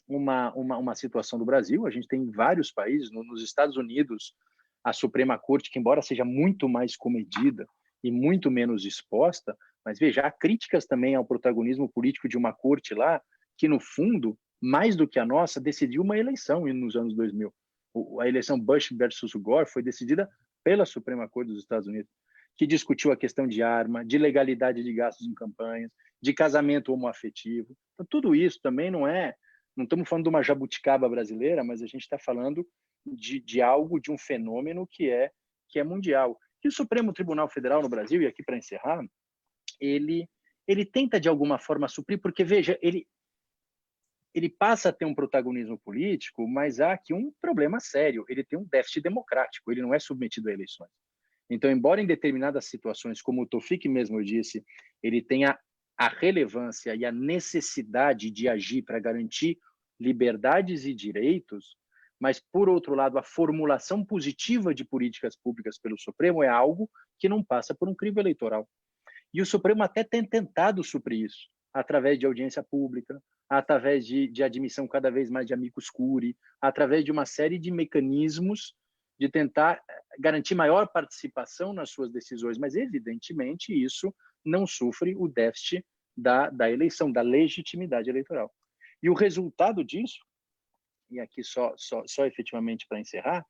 B: uma situação do Brasil, a gente tem em vários países, nos Estados Unidos, a Suprema Corte, que embora seja muito mais comedida e muito menos exposta, mas veja, há críticas também ao protagonismo político de uma corte lá, que no fundo, mais do que a nossa, decidiu uma eleição nos anos 2000. A eleição Bush versus Gore foi decidida pela Suprema Corte dos Estados Unidos, que discutiu a questão de arma, de legalidade de gastos em campanhas, de casamento homoafetivo. Então, tudo isso também não estamos falando de uma jabuticaba brasileira, mas a gente está falando de algo, de um fenômeno que é mundial. E o Supremo Tribunal Federal no Brasil, e aqui para encerrar, ele tenta de alguma forma suprir, porque, veja, ele passa a ter um protagonismo político, mas há aqui um problema sério. Ele tem um déficit democrático, ele não é submetido a eleições. Então, embora em determinadas situações, como o Tofik mesmo disse, ele tenha a relevância e a necessidade de agir para garantir liberdades e direitos, mas, por outro lado, a formulação positiva de políticas públicas pelo Supremo é algo que não passa por um crivo eleitoral. E o Supremo até tem tentado suprir isso, através de audiência pública, através de admissão cada vez mais de amicus curiae, através de uma série de mecanismos de tentar garantir maior participação nas suas decisões, mas, evidentemente, isso não sofre o déficit da eleição, da legitimidade eleitoral. E o resultado disso, e aqui só efetivamente para encerrar,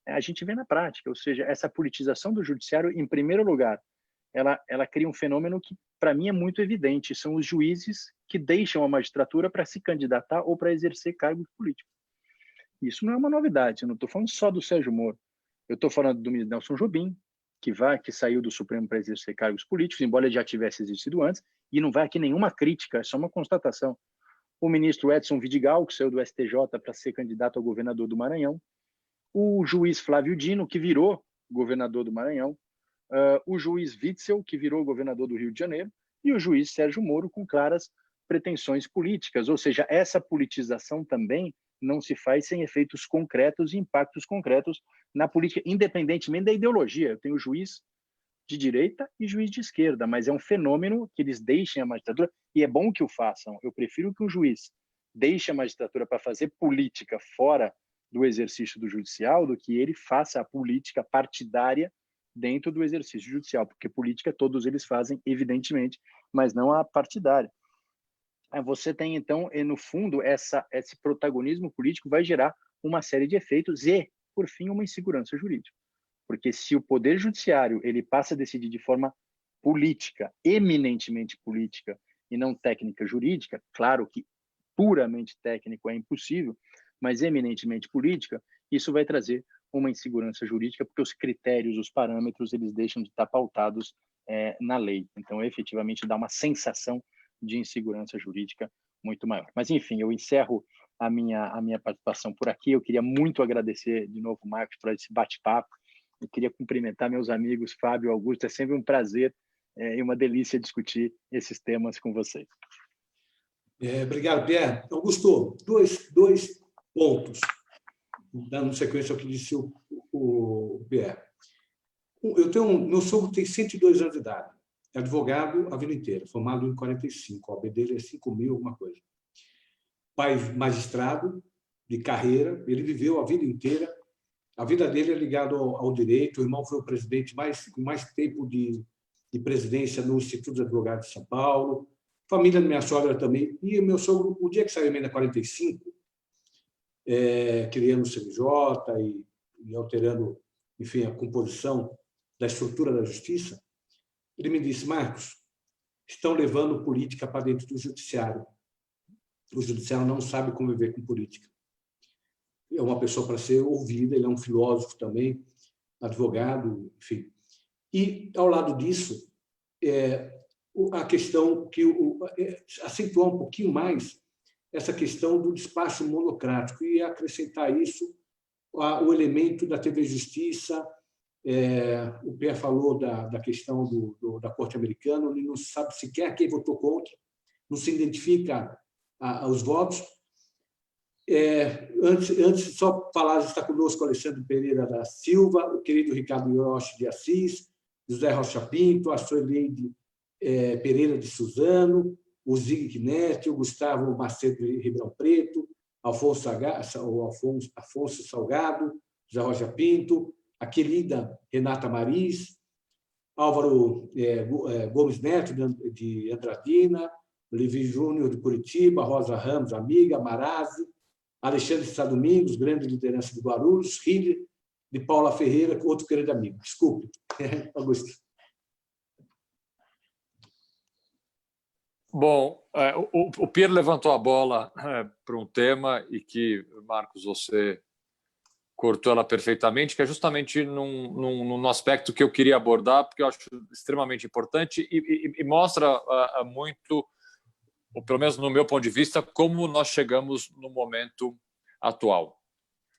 B: a gente vê na prática, ou seja, essa politização do judiciário, em primeiro lugar, ela cria um fenômeno que, para mim, é muito evidente, são os juízes que deixam a magistratura para se candidatar ou para exercer cargos políticos. Isso não é uma novidade, eu não estou falando só do Sérgio Moro, eu estou falando do ministro Nelson Jobim, que saiu do Supremo para exercer cargos políticos, embora ele já tivesse existido antes, e não vai aqui nenhuma crítica, é só uma constatação. O ministro Edson Vidigal, que saiu do STJ para ser candidato ao governador do Maranhão, o juiz Flávio Dino, que virou governador do Maranhão, o juiz Witzel, que virou governador do Rio de Janeiro, e o juiz Sérgio Moro, com claras pretensões políticas. Ou seja, essa politização também não se faz sem efeitos concretos e impactos concretos na política, independentemente da ideologia. Eu tenho juiz de direita e juiz de esquerda, mas é um fenômeno que eles deixem a magistratura, e é bom que o façam. Eu prefiro que um juiz deixe a magistratura para fazer política fora do exercício do judicial do que ele faça a política partidária dentro do exercício judicial, porque política todos eles fazem, evidentemente, mas não a partidária. Você tem, então, no fundo, esse protagonismo político vai gerar uma série de efeitos e, por fim, uma insegurança jurídica. Porque se o Poder Judiciário ele passa a decidir de forma política, eminentemente política, e não técnica jurídica, claro que puramente técnico é impossível, mas eminentemente política, isso vai trazer uma insegurança jurídica, porque os critérios, os parâmetros, eles deixam de estar pautados na lei. Então, efetivamente, dá uma sensação de insegurança jurídica muito maior. Mas, enfim, eu encerro a minha participação por aqui. Eu queria muito agradecer de novo, Marcos, por esse bate-papo. Eu queria cumprimentar meus amigos Fábio e Augusto. É sempre um prazer e uma delícia discutir esses temas com vocês.
A: Obrigado, Pierre. Augusto, dois pontos, dando sequência ao que disse o Pierre. Meu sogro tem 102 anos de idade, é advogado a vida inteira, formado em 45, a OAB dele é 5.000, alguma coisa. Pai magistrado de carreira, ele viveu a vida inteira, a vida dele é ligada ao direito, o irmão foi o presidente com mais tempo de presidência no Instituto de Advogados de São Paulo, família da minha sogra também, e o meu sogro, o dia que saiu a emenda 45, criando o CNJ e alterando, enfim, a composição da estrutura da justiça, ele me disse: Marcos, estão levando política para dentro do judiciário. O judiciário não sabe conviver com política. É uma pessoa para ser ouvida, ele é um filósofo também, advogado, enfim. E, ao lado disso, a questão que acentuar um pouquinho mais essa questão do despacho monocrático e acrescentar isso o elemento da TV Justiça. O Pierre falou da questão da Corte Americana, ele não sabe sequer quem votou contra, não se identifica os votos. Antes, só falar, está conosco Alexandre Pereira da Silva, o querido Ricardo Yoshi de Assis, José Rocha Pinto, a Soleide Pereira de Suzano, o Zig Knett, o Gustavo Macedo de Ribeirão Preto, Afonso Salgado, José Rocha Pinto, a querida Renata Maris, Álvaro Gomes Neto, de Andradina, Levi Júnior, de Curitiba, Rosa Ramos, amiga, Marazzi, Alexandre Sá Domingos, grande liderança de Guarulhos, Rile, de Paula Ferreira, outro querido amigo. Desculpe, Augusto.
C: Bom, o Pierre levantou a bola para um tema e que, Marcos, você cortou ela perfeitamente, que é justamente num aspecto que eu queria abordar, porque eu acho extremamente importante e mostra muito, ou pelo menos no meu ponto de vista, como nós chegamos no momento atual.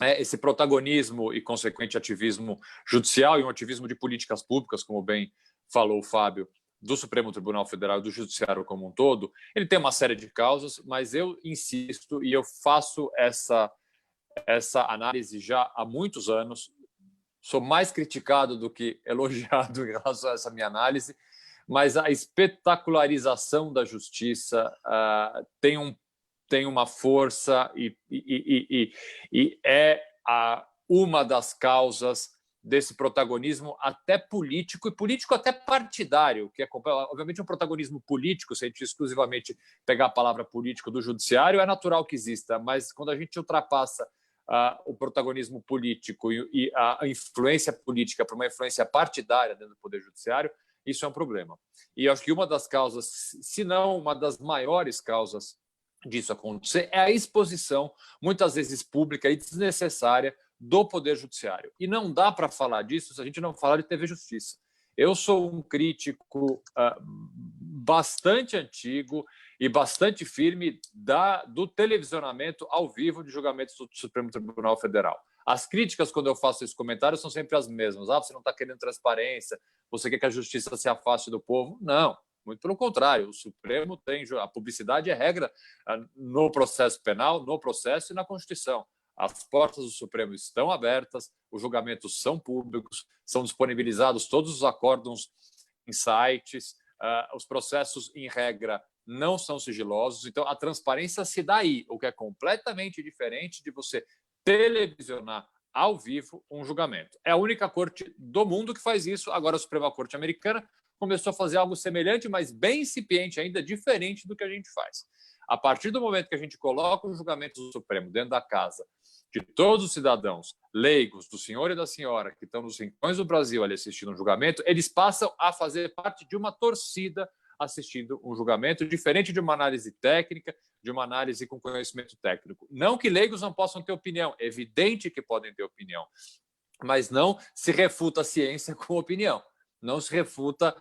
C: Esse protagonismo e consequente ativismo judicial e um ativismo de políticas públicas, como bem falou o Fábio, do Supremo Tribunal Federal e do Judiciário como um todo, ele tem uma série de causas, mas eu insisto e eu faço essa análise já há muitos anos. Sou mais criticado do que elogiado em relação a essa minha análise, mas a espetacularização da justiça tem uma força e é uma das causas desse protagonismo até político, e político até partidário, que é, obviamente, um protagonismo político. Se a gente exclusivamente pegar a palavra político do judiciário, é natural que exista, mas quando a gente ultrapassa o protagonismo político e a influência política para uma influência partidária dentro do Poder Judiciário, isso é um problema. E eu acho que uma das causas, se não uma das maiores causas disso acontecer, é a exposição, muitas vezes pública e desnecessária, do Poder Judiciário. E não dá para falar disso se a gente não falar de TV Justiça. Eu sou um crítico bastante antigo e bastante firme do televisionamento ao vivo de julgamentos do Supremo Tribunal Federal. As críticas, quando eu faço esse comentário, são sempre as mesmas. Você não está querendo transparência, você quer que a justiça se afaste do povo. Não, muito pelo contrário. O Supremo tem... A publicidade é regra no processo penal, no processo e na Constituição. As portas do Supremo estão abertas, os julgamentos são públicos, são disponibilizados todos os acórdãos em sites, os processos, em regra, não são sigilosos. Então, a transparência se dá aí, o que é completamente diferente de você televisionar ao vivo um julgamento. É a única corte do mundo que faz isso. Agora, a Suprema Corte Americana começou a fazer algo semelhante, mas bem incipiente ainda, diferente do que a gente faz. A partir do momento que a gente coloca o julgamento do Supremo dentro da casa de todos os cidadãos leigos, do senhor e da senhora, que estão nos rincões do Brasil ali assistindo um julgamento, eles passam a fazer parte de uma torcida assistindo um julgamento, diferente de uma análise técnica, de uma análise com conhecimento técnico. Não que leigos não possam ter opinião, é evidente que podem ter opinião, mas não se refuta a ciência com opinião, não se refuta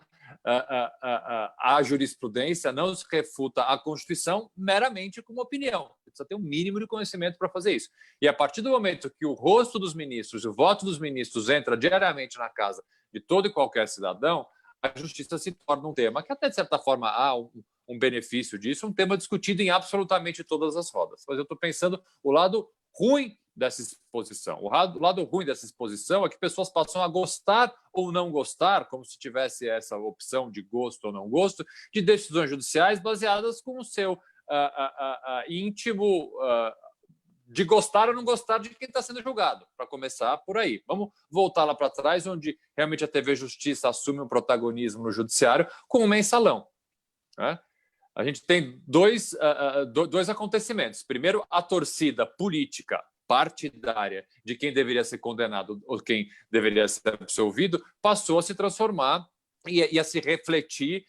C: a jurisprudência, não se refuta a Constituição meramente com uma opinião. Precisa ter um mínimo de conhecimento para fazer isso. E a partir do momento que o rosto dos ministros, o voto dos ministros entra diariamente na casa de todo e qualquer cidadão, a justiça se torna um tema que até, de certa forma, há um benefício disso, um tema discutido em absolutamente todas as rodas. Mas eu estou pensando o lado ruim dessa exposição. O lado ruim dessa exposição é que pessoas passam a gostar ou não gostar, como se tivesse essa opção de gosto ou não gosto, de decisões judiciais baseadas com o seu íntimo de gostar ou não gostar de quem está sendo julgado, para começar por aí. Vamos voltar lá para trás, onde realmente a TV Justiça assume um protagonismo no judiciário com o mensalão, né? A gente tem dois acontecimentos. Primeiro, a torcida política partidária de quem deveria ser condenado ou quem deveria ser absolvido passou a se transformar e a se refletir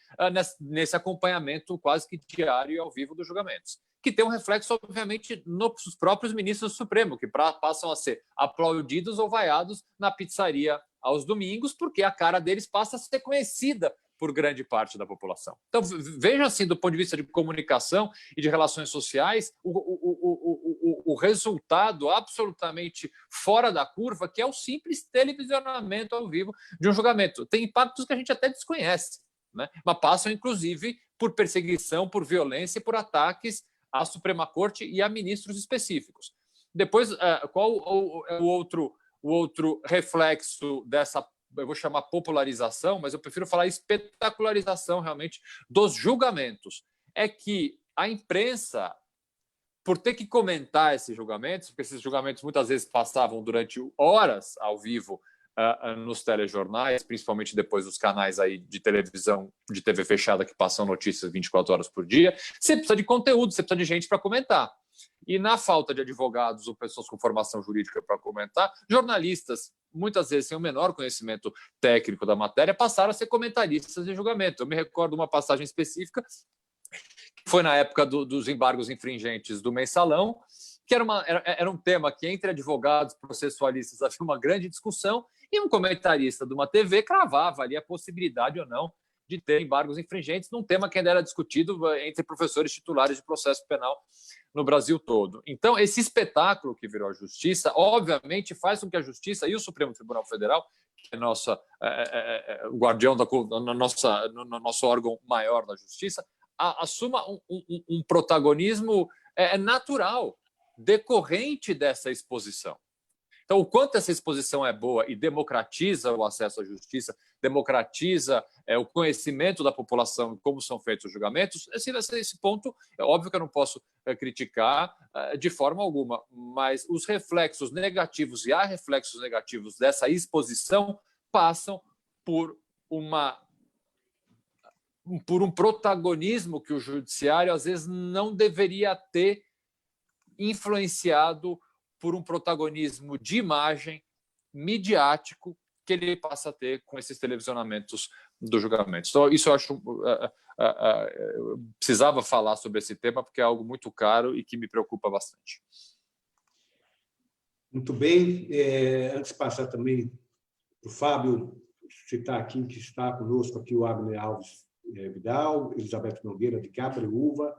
C: nesse acompanhamento quase que diário e ao vivo dos julgamentos, que tem um reflexo, obviamente, nos próprios ministros do Supremo, que passam a ser aplaudidos ou vaiados na pizzaria aos domingos, porque a cara deles passa a ser conhecida por grande parte da população. Então, veja assim, do ponto de vista de comunicação e de relações sociais, o resultado absolutamente fora da curva, que é o simples televisionamento ao vivo de um julgamento. Tem impactos que a gente até desconhece, né? Mas passam, inclusive, por perseguição, por violência e por ataques à Suprema Corte e a ministros específicos. Depois, qual o outro reflexo dessa, eu vou chamar popularização, mas eu prefiro falar espetacularização realmente dos julgamentos? É que a imprensa, por ter que comentar esses julgamentos, porque esses julgamentos muitas vezes passavam durante horas ao vivo nos telejornais, principalmente depois dos canais aí de televisão, de TV fechada, que passam notícias 24 horas por dia, você precisa de conteúdo, você precisa de gente para comentar. E na falta de advogados ou pessoas com formação jurídica para comentar, jornalistas, muitas vezes sem o menor conhecimento técnico da matéria, passaram a ser comentaristas de julgamento. Eu me recordo de uma passagem específica, que foi na época dos embargos infringentes do mensalão, que era um tema que entre advogados processualistas havia uma grande discussão, e um comentarista de uma TV cravava ali a possibilidade ou não de ter embargos infringentes num tema que ainda era discutido entre professores titulares de processo penal no Brasil todo. Então, esse espetáculo que virou a justiça, obviamente, faz com que a justiça e o Supremo Tribunal Federal, que é o guardião no nosso órgão maior da justiça, assuma um protagonismo natural, decorrente dessa exposição. Então, o quanto essa exposição é boa e democratiza o acesso à justiça, democratiza o conhecimento da população, como são feitos os julgamentos, esse ponto, é óbvio que eu não posso criticar de forma alguma, mas os reflexos negativos, e há reflexos negativos dessa exposição, passam por um protagonismo que o judiciário, às vezes, não deveria ter, influenciado por um protagonismo de imagem, midiático, que ele passa a ter com esses televisionamentos dos julgamentos. Então, isso eu acho... precisava falar sobre esse tema, porque é algo muito caro e que me preocupa bastante.
A: Muito bem. Antes de passar também para o Fábio, citar aqui que está conosco aqui o Abner Alves Vidal, Elizabeth Nogueira de Capriúva,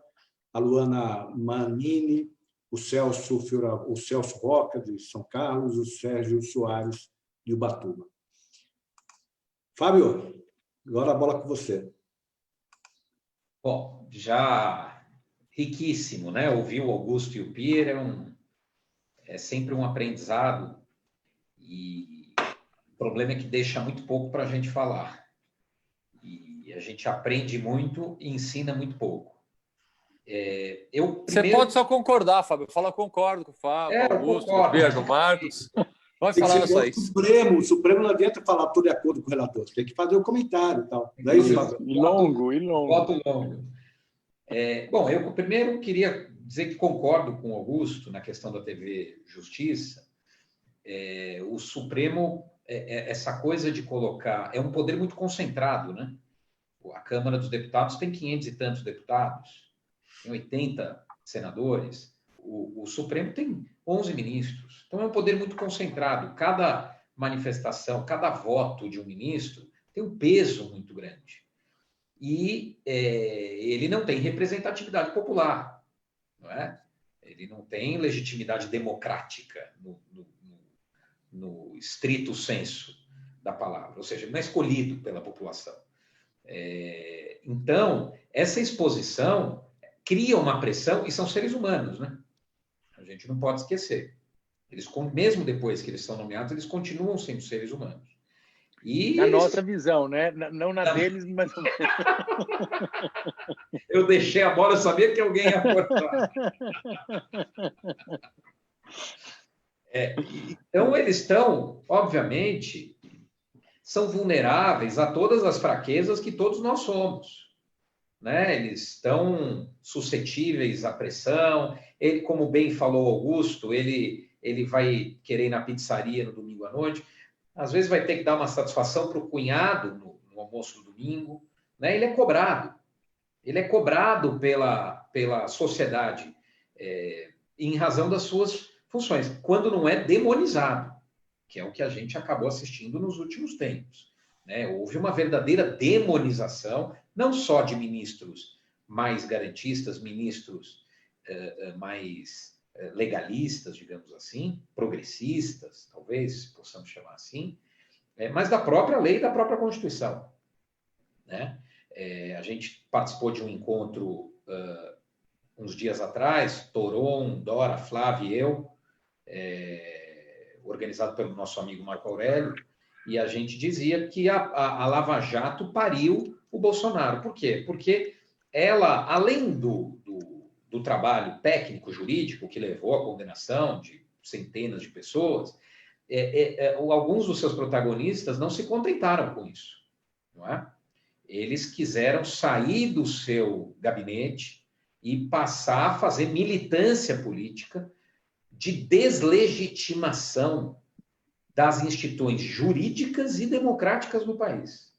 A: a Luana Manini, o Celso Roca, de São Carlos, o Sérgio Soares, de Ubatuba. Fábio, agora a bola com você.
D: Bom, já riquíssimo, né? Ouvir o Augusto e o Pierre é sempre um aprendizado, e o problema é que deixa muito pouco para a gente falar. E a gente aprende muito e ensina muito pouco.
C: Você pode só concordar, Fábio. Fala, concordo com o Fábio, Augusto, com o Pedro, Marcos. Pode falar só isso.
A: O Supremo não adianta falar tudo de acordo com o relator. Tem que fazer um comentário e tal. Não é isso, Fábio?
B: E longo.
D: Voto longo. Bom, eu primeiro queria dizer que concordo com o Augusto na questão da TV Justiça. O Supremo, essa coisa de colocar... É um poder muito concentrado, né? A Câmara dos Deputados tem 500 e tantos deputados, tem 80 senadores, o Supremo tem 11 ministros. Então, é um poder muito concentrado. Cada manifestação, cada voto de um ministro tem um peso muito grande. E ele não tem representatividade popular, não é? Ele não tem legitimidade democrática no estrito senso da palavra, ou seja, ele não é escolhido pela população. Então, essa exposição cria uma pressão, e são seres humanos, né? A gente não pode esquecer. Eles, mesmo depois que eles são nomeados, eles continuam sendo seres humanos. E
B: na nossa visão, né? Não na deles, mas...
D: Eu deixei a bola, eu sabia que alguém ia cortar. Então, eles estão, obviamente, são vulneráveis a todas as fraquezas que todos nós somos, né? Eles estão suscetíveis à pressão. Ele, como bem falou Augusto, ele vai querer ir na pizzaria no domingo à noite, às vezes vai ter que dar uma satisfação para o cunhado no almoço do domingo, né? Ele é cobrado pela sociedade em razão das suas funções, quando não é demonizado, que é o que a gente acabou assistindo nos últimos tempos, né? Houve uma verdadeira demonização, não só de ministros mais garantistas, ministros mais legalistas, digamos assim, progressistas, talvez possamos chamar assim, mas da própria lei e da própria Constituição, né? A gente participou de um encontro uns dias atrás, Toron, Dora, Flávio e eu, organizado pelo nosso amigo Marco Aurélio, e a gente dizia que a Lava Jato pariu o Bolsonaro. Por quê? Porque ela, além do trabalho técnico-jurídico que levou à condenação de centenas de pessoas, alguns dos seus protagonistas não se contentaram com isso, não é? Eles quiseram sair do seu gabinete e passar a fazer militância política de deslegitimação das instituições jurídicas e democráticas do país.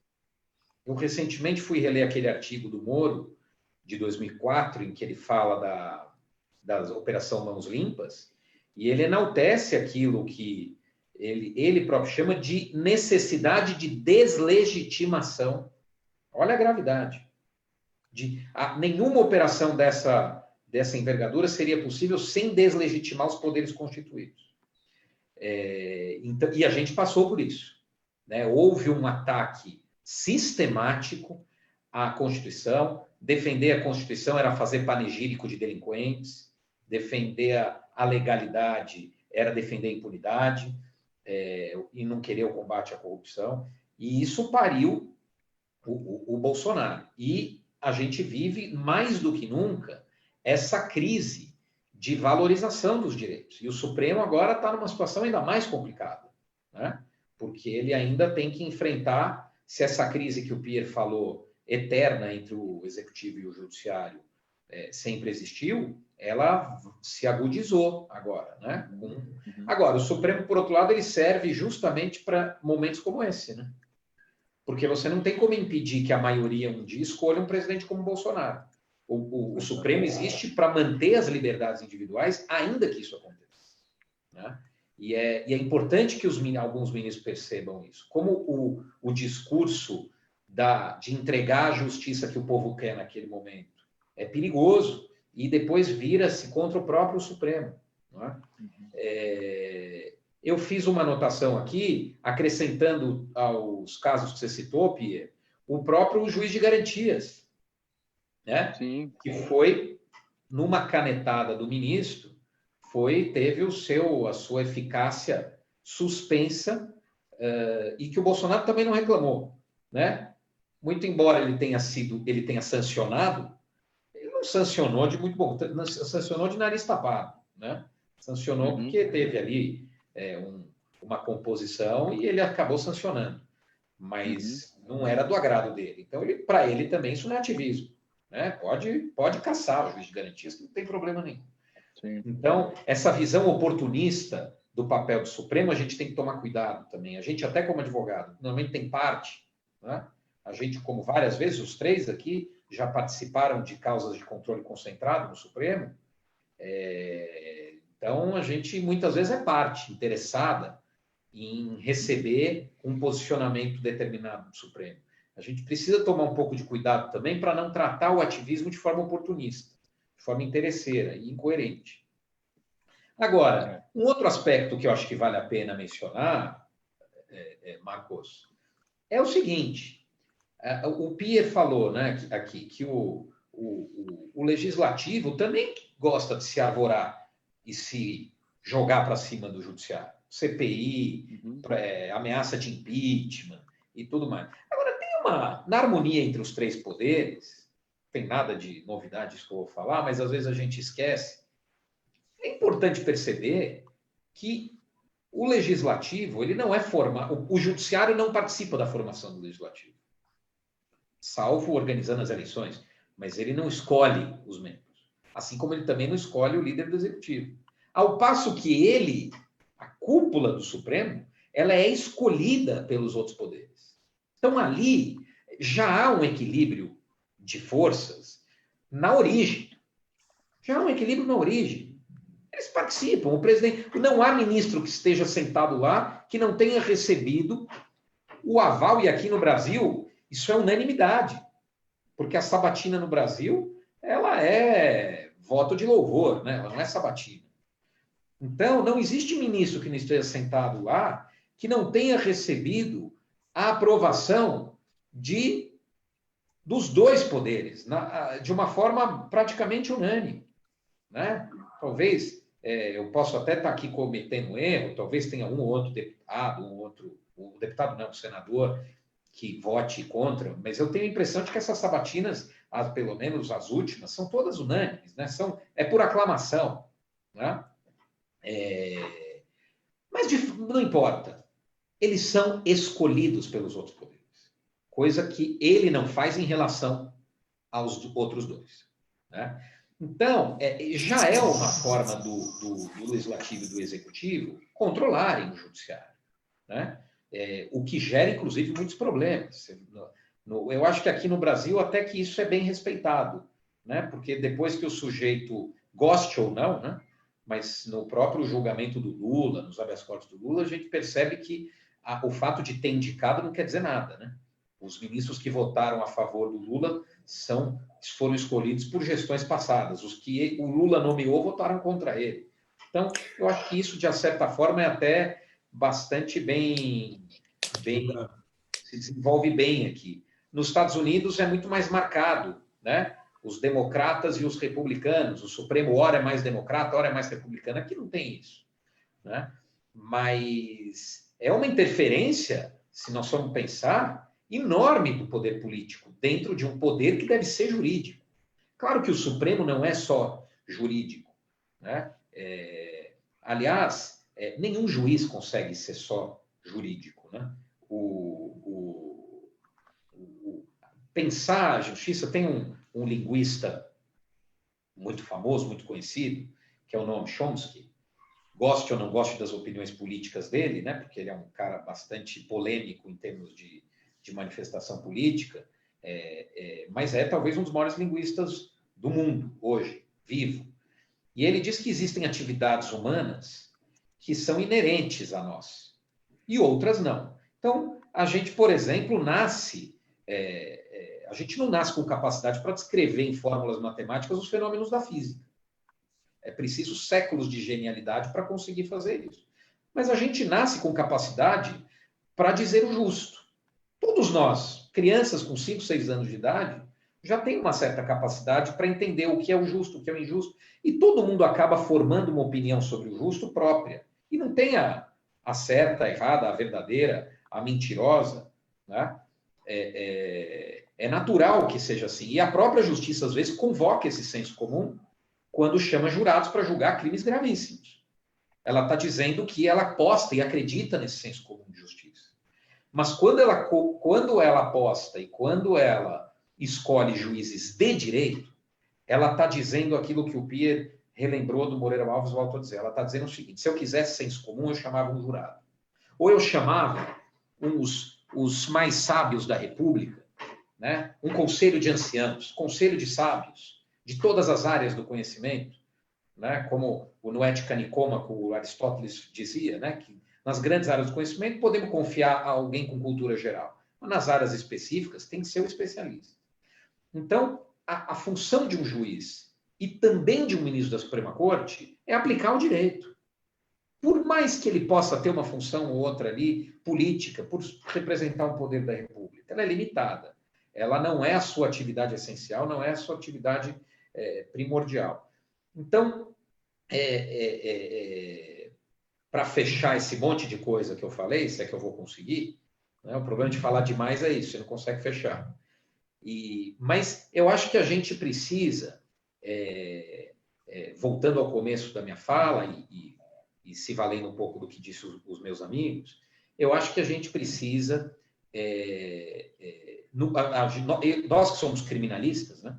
D: Eu recentemente fui reler aquele artigo do Moro, de 2004, em que ele fala da Operação Mãos Limpas, e ele enaltece aquilo que ele próprio chama de necessidade de deslegitimação. Olha a gravidade. Nenhuma operação dessa envergadura seria possível sem deslegitimar os poderes constituídos. Então, e a gente passou por isso, né? Houve um ataque sistemático à Constituição. Defender a Constituição era fazer panegírico de delinquentes, defender a legalidade era defender a impunidade, e não querer o combate à corrupção. E isso pariu o Bolsonaro. E a gente vive, mais do que nunca, essa crise de valorização dos direitos. E o Supremo agora está numa situação ainda mais complicada, né? Porque ele ainda tem que enfrentar, se essa crise que o Pierre falou, eterna entre o Executivo e o Judiciário, sempre existiu, ela se agudizou agora, né? Agora, o Supremo, por outro lado, ele serve justamente para momentos como esse, né? Porque você não tem como impedir que a maioria um dia escolha um presidente como Bolsonaro. O Supremo existe para manter as liberdades individuais, ainda que isso aconteça, né? E é importante que alguns ministros percebam isso. Como o discurso de entregar a justiça que o povo quer naquele momento é perigoso, e depois vira-se contra o próprio Supremo. Não é? Eu fiz uma anotação aqui, acrescentando aos casos que você citou, Pierre, o próprio juiz de garantias, né?
B: Sim.
D: Que foi, numa canetada do ministro, teve a sua eficácia suspensa, e que o Bolsonaro também não reclamou, né? Muito embora ele tenha sancionado, ele não sancionou de muito bom, sancionou de nariz tapado, né? Sancionou porque teve ali uma composição e ele acabou sancionando, mas não era do agrado dele. Então, para ele também isso não é ativismo, né? Pode caçar o juiz de garantias, que não tem problema nenhum.
B: Sim.
D: Então, essa visão oportunista do papel do Supremo, a gente tem que tomar cuidado também. A gente, até como advogado, normalmente tem parte, né? A gente, como várias vezes, os três aqui já participaram de causas de controle concentrado no Supremo. Então, a gente muitas vezes é parte interessada em receber um posicionamento determinado do Supremo. A gente precisa tomar um pouco de cuidado também para não tratar o ativismo de forma oportunista, de forma interesseira e incoerente. Agora, um outro aspecto que eu acho que vale a pena mencionar, Marcos, é o seguinte: o Pierre falou, né, aqui que o legislativo também gosta de se arvorar e se jogar para cima do judiciário. CPI, ameaça de impeachment e tudo mais. Agora, na harmonia entre os três poderes, não tem nada de novidade isso que eu vou falar, mas às vezes a gente esquece. É importante perceber que o legislativo, ele não é formado, o judiciário não participa da formação do legislativo, salvo organizando as eleições, mas ele não escolhe os membros, assim como ele também não escolhe o líder do executivo. Ao passo que a cúpula do Supremo, ela é escolhida pelos outros poderes. Então, ali já há um equilíbrio de forças na origem. Já há um equilíbrio na origem. Eles participam. O presidente, não há ministro que esteja sentado lá que não tenha recebido o aval, e aqui no Brasil, isso é unanimidade. Porque a sabatina no Brasil, ela é voto de louvor, né? Ela não é sabatina. Então, não existe ministro que não esteja sentado lá que não tenha recebido a aprovação dos dois poderes, de uma forma praticamente unânime, né? Talvez, eu posso até estar aqui cometendo um erro, talvez tenha um ou outro deputado, o senador, que vote contra, mas eu tenho a impressão de que essas sabatinas, pelo menos as últimas, são todas unânimes, né? É por aclamação, né? Mas não importa. Eles são escolhidos pelos outros poderes. Coisa que ele não faz em relação aos outros dois, né? Então, já é uma forma do legislativo e do executivo controlarem o judiciário, né? O que gera, inclusive, muitos problemas. Eu acho que aqui no Brasil até que isso é bem respeitado, né? Porque depois que o sujeito goste ou não, né? Mas no próprio julgamento do Lula, nos habeas corpus do Lula, a gente percebe que o fato de ter indicado não quer dizer nada, né? Os ministros que votaram a favor do Lula foram escolhidos por gestões passadas. Os que o Lula nomeou votaram contra ele. Então, eu acho que isso, de certa forma, é até bastante se desenvolve bem aqui. Nos Estados Unidos é muito mais marcado, né? Os democratas e os republicanos. O Supremo, ora é mais democrata, ora é mais republicano. Aqui não tem isso, né? Mas é uma interferência, se nós formos pensar, enorme do poder político, dentro de um poder que deve ser jurídico. Claro que o Supremo não é só jurídico, né? Aliás, nenhum juiz consegue ser só jurídico, né? Pensar a justiça, tem um linguista muito famoso, muito conhecido, que é o Noam Chomsky. Goste ou não goste das opiniões políticas dele, né? Porque ele é um cara bastante polêmico em termos de manifestação política, mas é talvez um dos maiores linguistas do mundo hoje, vivo. E ele diz que existem atividades humanas que são inerentes a nós e outras não. Então, a gente, por exemplo, nasce... A gente não nasce com capacidade para descrever em fórmulas matemáticas os fenômenos da física. É preciso séculos de genialidade para conseguir fazer isso. Mas a gente nasce com capacidade para dizer o justo. Todos nós, crianças com 5, 6 anos de idade, já tem uma certa capacidade para entender o que é o justo, o que é o injusto. E todo mundo acaba formando uma opinião sobre o justo própria. E não tem a certa, a errada, a verdadeira, a mentirosa. Né? É natural que seja assim. E a própria justiça, às vezes, convoca esse senso comum quando chama jurados para julgar crimes gravíssimos. Ela está dizendo que ela aposta e acredita nesse senso comum de justiça. Mas quando ela aposta e quando ela escolhe juízes de direito, ela está dizendo aquilo que o Pierre relembrou do Moreira Alves, voltou a dizer. Ela está dizendo o seguinte: se eu quisesse senso comum, eu chamava um jurado. Ou eu chamava os mais sábios da República, né? Um conselho de anciãos, conselho de sábios, de todas as áreas do conhecimento, né? Como o Noética Nicômaco, o Aristóteles dizia, né? Que nas grandes áreas do conhecimento podemos confiar a alguém com cultura geral, mas nas áreas específicas tem que ser o especialista. Então, a função de um juiz e também de um ministro da Suprema Corte é aplicar o direito. Por mais que ele possa ter uma função ou outra ali, política, por representar um poder da República, ela é limitada. Ela não é a sua atividade essencial, não é a sua atividade primordial. Então, para fechar esse monte de coisa que eu falei, se é que eu vou conseguir, né? O problema de falar demais é isso, você não consegue fechar. Mas eu acho que a gente precisa, voltando ao começo da minha fala e se valendo um pouco do que disse os meus amigos, eu acho que a gente precisa, nós que somos criminalistas, né?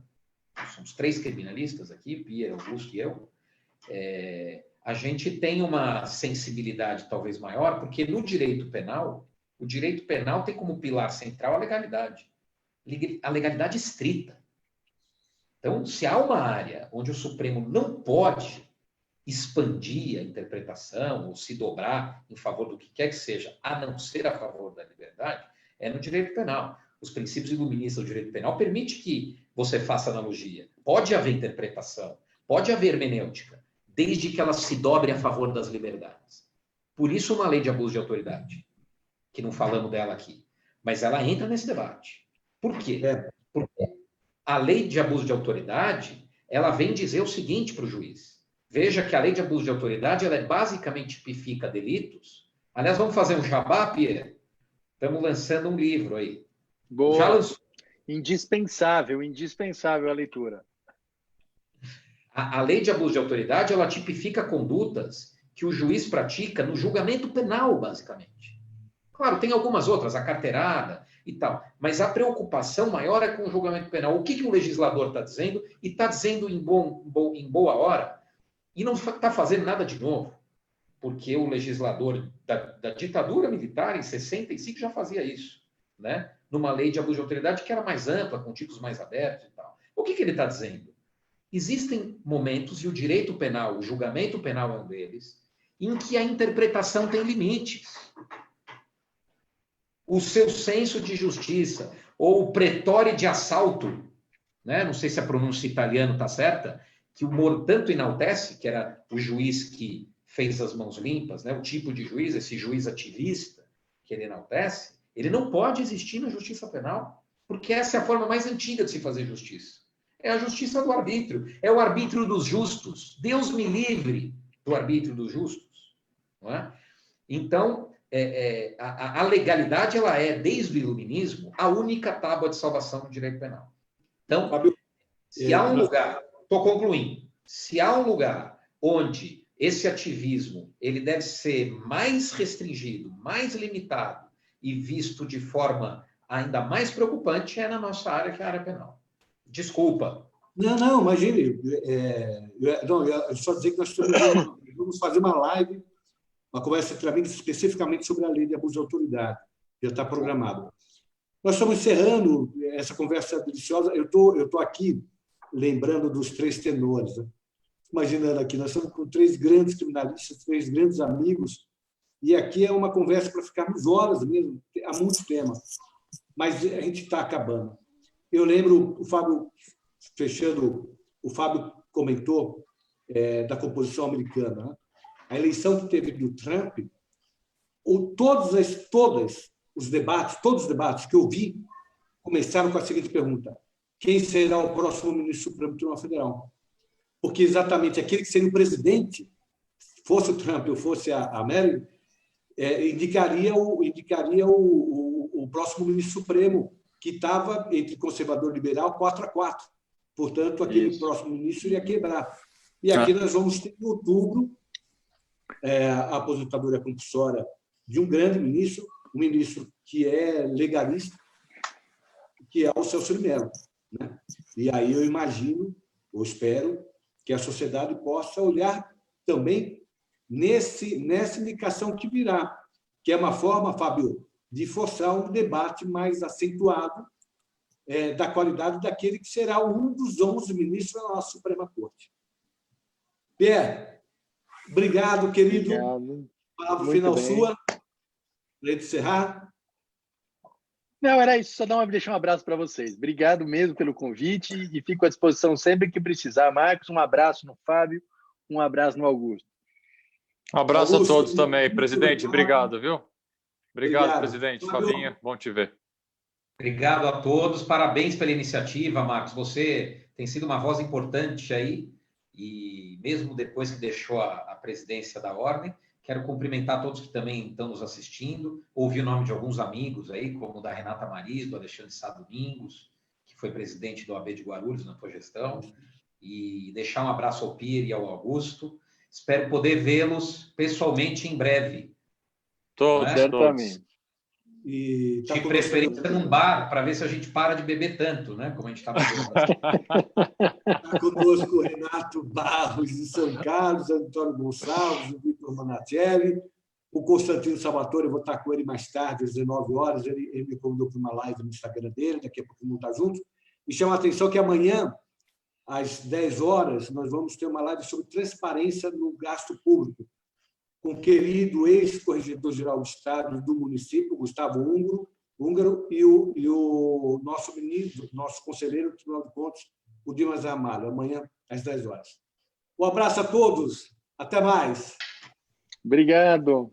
D: Somos 3 criminalistas aqui, Pierre, Augusto e eu, a gente tem uma sensibilidade talvez maior, porque no direito penal, o direito penal tem como pilar central a legalidade estrita. Então, se há uma área onde o Supremo não pode expandir a interpretação ou se dobrar em favor do que quer que seja, a não ser a favor da liberdade, é no direito penal. Os princípios iluministas do direito penal permitem que você faça analogia. Pode haver interpretação, pode haver hermenêutica, desde que ela se dobre a favor das liberdades. Por isso, uma lei de abuso de autoridade, que não falamos dela aqui, mas ela entra nesse debate. Por quê? Porque a lei de abuso de autoridade, ela vem dizer o seguinte para o juiz. Veja que a lei de abuso de autoridade, ela basicamente tipifica delitos. Aliás, vamos fazer um jabá, Pierre? Estamos lançando um livro aí.
B: Boa.
D: Já lançou.
B: Indispensável a leitura.
D: A lei de abuso de autoridade, ela tipifica condutas que o juiz pratica no julgamento penal, basicamente. Claro, tem algumas outras, a carteirada e tal, mas a preocupação maior é com o julgamento penal. O que o legislador está dizendo, e está dizendo em boa hora, e não está fazendo nada de novo, porque o legislador da ditadura militar, em 65, já fazia isso, né? Numa lei de abuso de autoridade que era mais ampla, com tipos mais abertos e tal. O que ele está dizendo? Existem momentos, e o direito penal, o julgamento penal é um deles, em que a interpretação tem limites. O seu senso de justiça, ou o pretore de assalto, né? Não sei se a pronúncia italiana está certa, que o Moro tanto enaltece, que era o juiz que fez as mãos limpas, né? O tipo de juiz, esse juiz ativista que ele enaltece, ele não pode existir na justiça penal, porque essa é a forma mais antiga de se fazer justiça. É a justiça do arbítrio, é o arbítrio dos justos. Deus me livre do arbítrio dos justos. Não é? Então, a legalidade, ela é, desde o iluminismo, a única tábua de salvação do direito penal. Então, se há um lugar, estou concluindo, se há um lugar onde esse ativismo ele deve ser mais restringido, mais limitado e visto de forma ainda mais preocupante, é na nossa área, que é a área penal. Desculpa.
A: Não, imagine. Eu só dizer que nós vamos fazer uma live, uma conversa especificamente sobre a lei de abuso de autoridade, já está programado. Nós estamos encerrando essa conversa deliciosa. Eu estou aqui lembrando dos 3 tenores. Né? Imaginando aqui, nós estamos com 3 grandes criminalistas, 3 grandes amigos, e aqui é uma conversa para ficarmos horas mesmo, há muito tema. Mas a gente está acabando. eu lembro, o Fábio, fechando, o Fábio comentou da composição americana, né? A eleição que teve do Trump, todos os debates que eu vi começaram com a seguinte pergunta: quem será o próximo ministro supremo do Tribunal Federal? Porque exatamente aquele que seria o presidente, fosse o Trump ou fosse a Mary, indicaria o próximo ministro supremo, que estava entre conservador e liberal 4-4. Portanto, aquele próximo ministro iria quebrar. E aqui nós vamos ter, em outubro, a aposentadoria compulsória de um grande ministro, um ministro que é legalista, que é o Celso de Mello, né? E aí eu imagino, ou espero, que a sociedade possa olhar também nessa indicação que virá, que é uma forma, Fábio, de forçar um debate mais acentuado da qualidade daquele que será um dos 11 ministros da nossa Suprema Corte. Pierre, obrigado, querido.
B: Obrigado.
A: Palavra final sua, para encerrar.
B: Não, era isso. Só deixar um abraço para vocês. Obrigado mesmo pelo convite e fico à disposição sempre que precisar. Marcos, um abraço no Fábio, um abraço no Augusto.
C: Um abraço a todos também, presidente. Obrigado, viu? Obrigado, presidente. Fabinho, bom te ver.
D: Obrigado a todos. Parabéns pela iniciativa, Marcos. Você tem sido uma voz importante aí, e mesmo depois que deixou a presidência da Ordem, quero cumprimentar todos que também estão nos assistindo. Ouvi o nome de alguns amigos aí, como o da Renata Maris, do Alexandre Sá Domingos, que foi presidente do AB de Guarulhos na tua gestão, e deixar um abraço ao Pierre e ao Augusto. Espero poder vê-los pessoalmente em breve.
C: Todos,
B: certamente.
A: E
D: de preferência num bar, para ver se a gente para de beber tanto, né? Como a gente está fazendo.
A: Está conosco o Renato Barros de São Carlos, Antônio Gonçalves, o Vitor Manatelli, o Constantino Salvatore, eu vou estar com ele mais tarde, às 19 horas, ele me convidou para uma live no Instagram dele, daqui a pouco vamos estar juntos. E chama a atenção que amanhã, às 10 horas, nós vamos ter uma live sobre transparência no gasto público, com o querido ex-corregedor-geral do Estado do município, Gustavo Húngaro, e o nosso ministro, nosso conselheiro do Tribunal de Contas, o Dimas Ramalho, amanhã às 10 horas. Um abraço a todos, até mais.
B: Obrigado.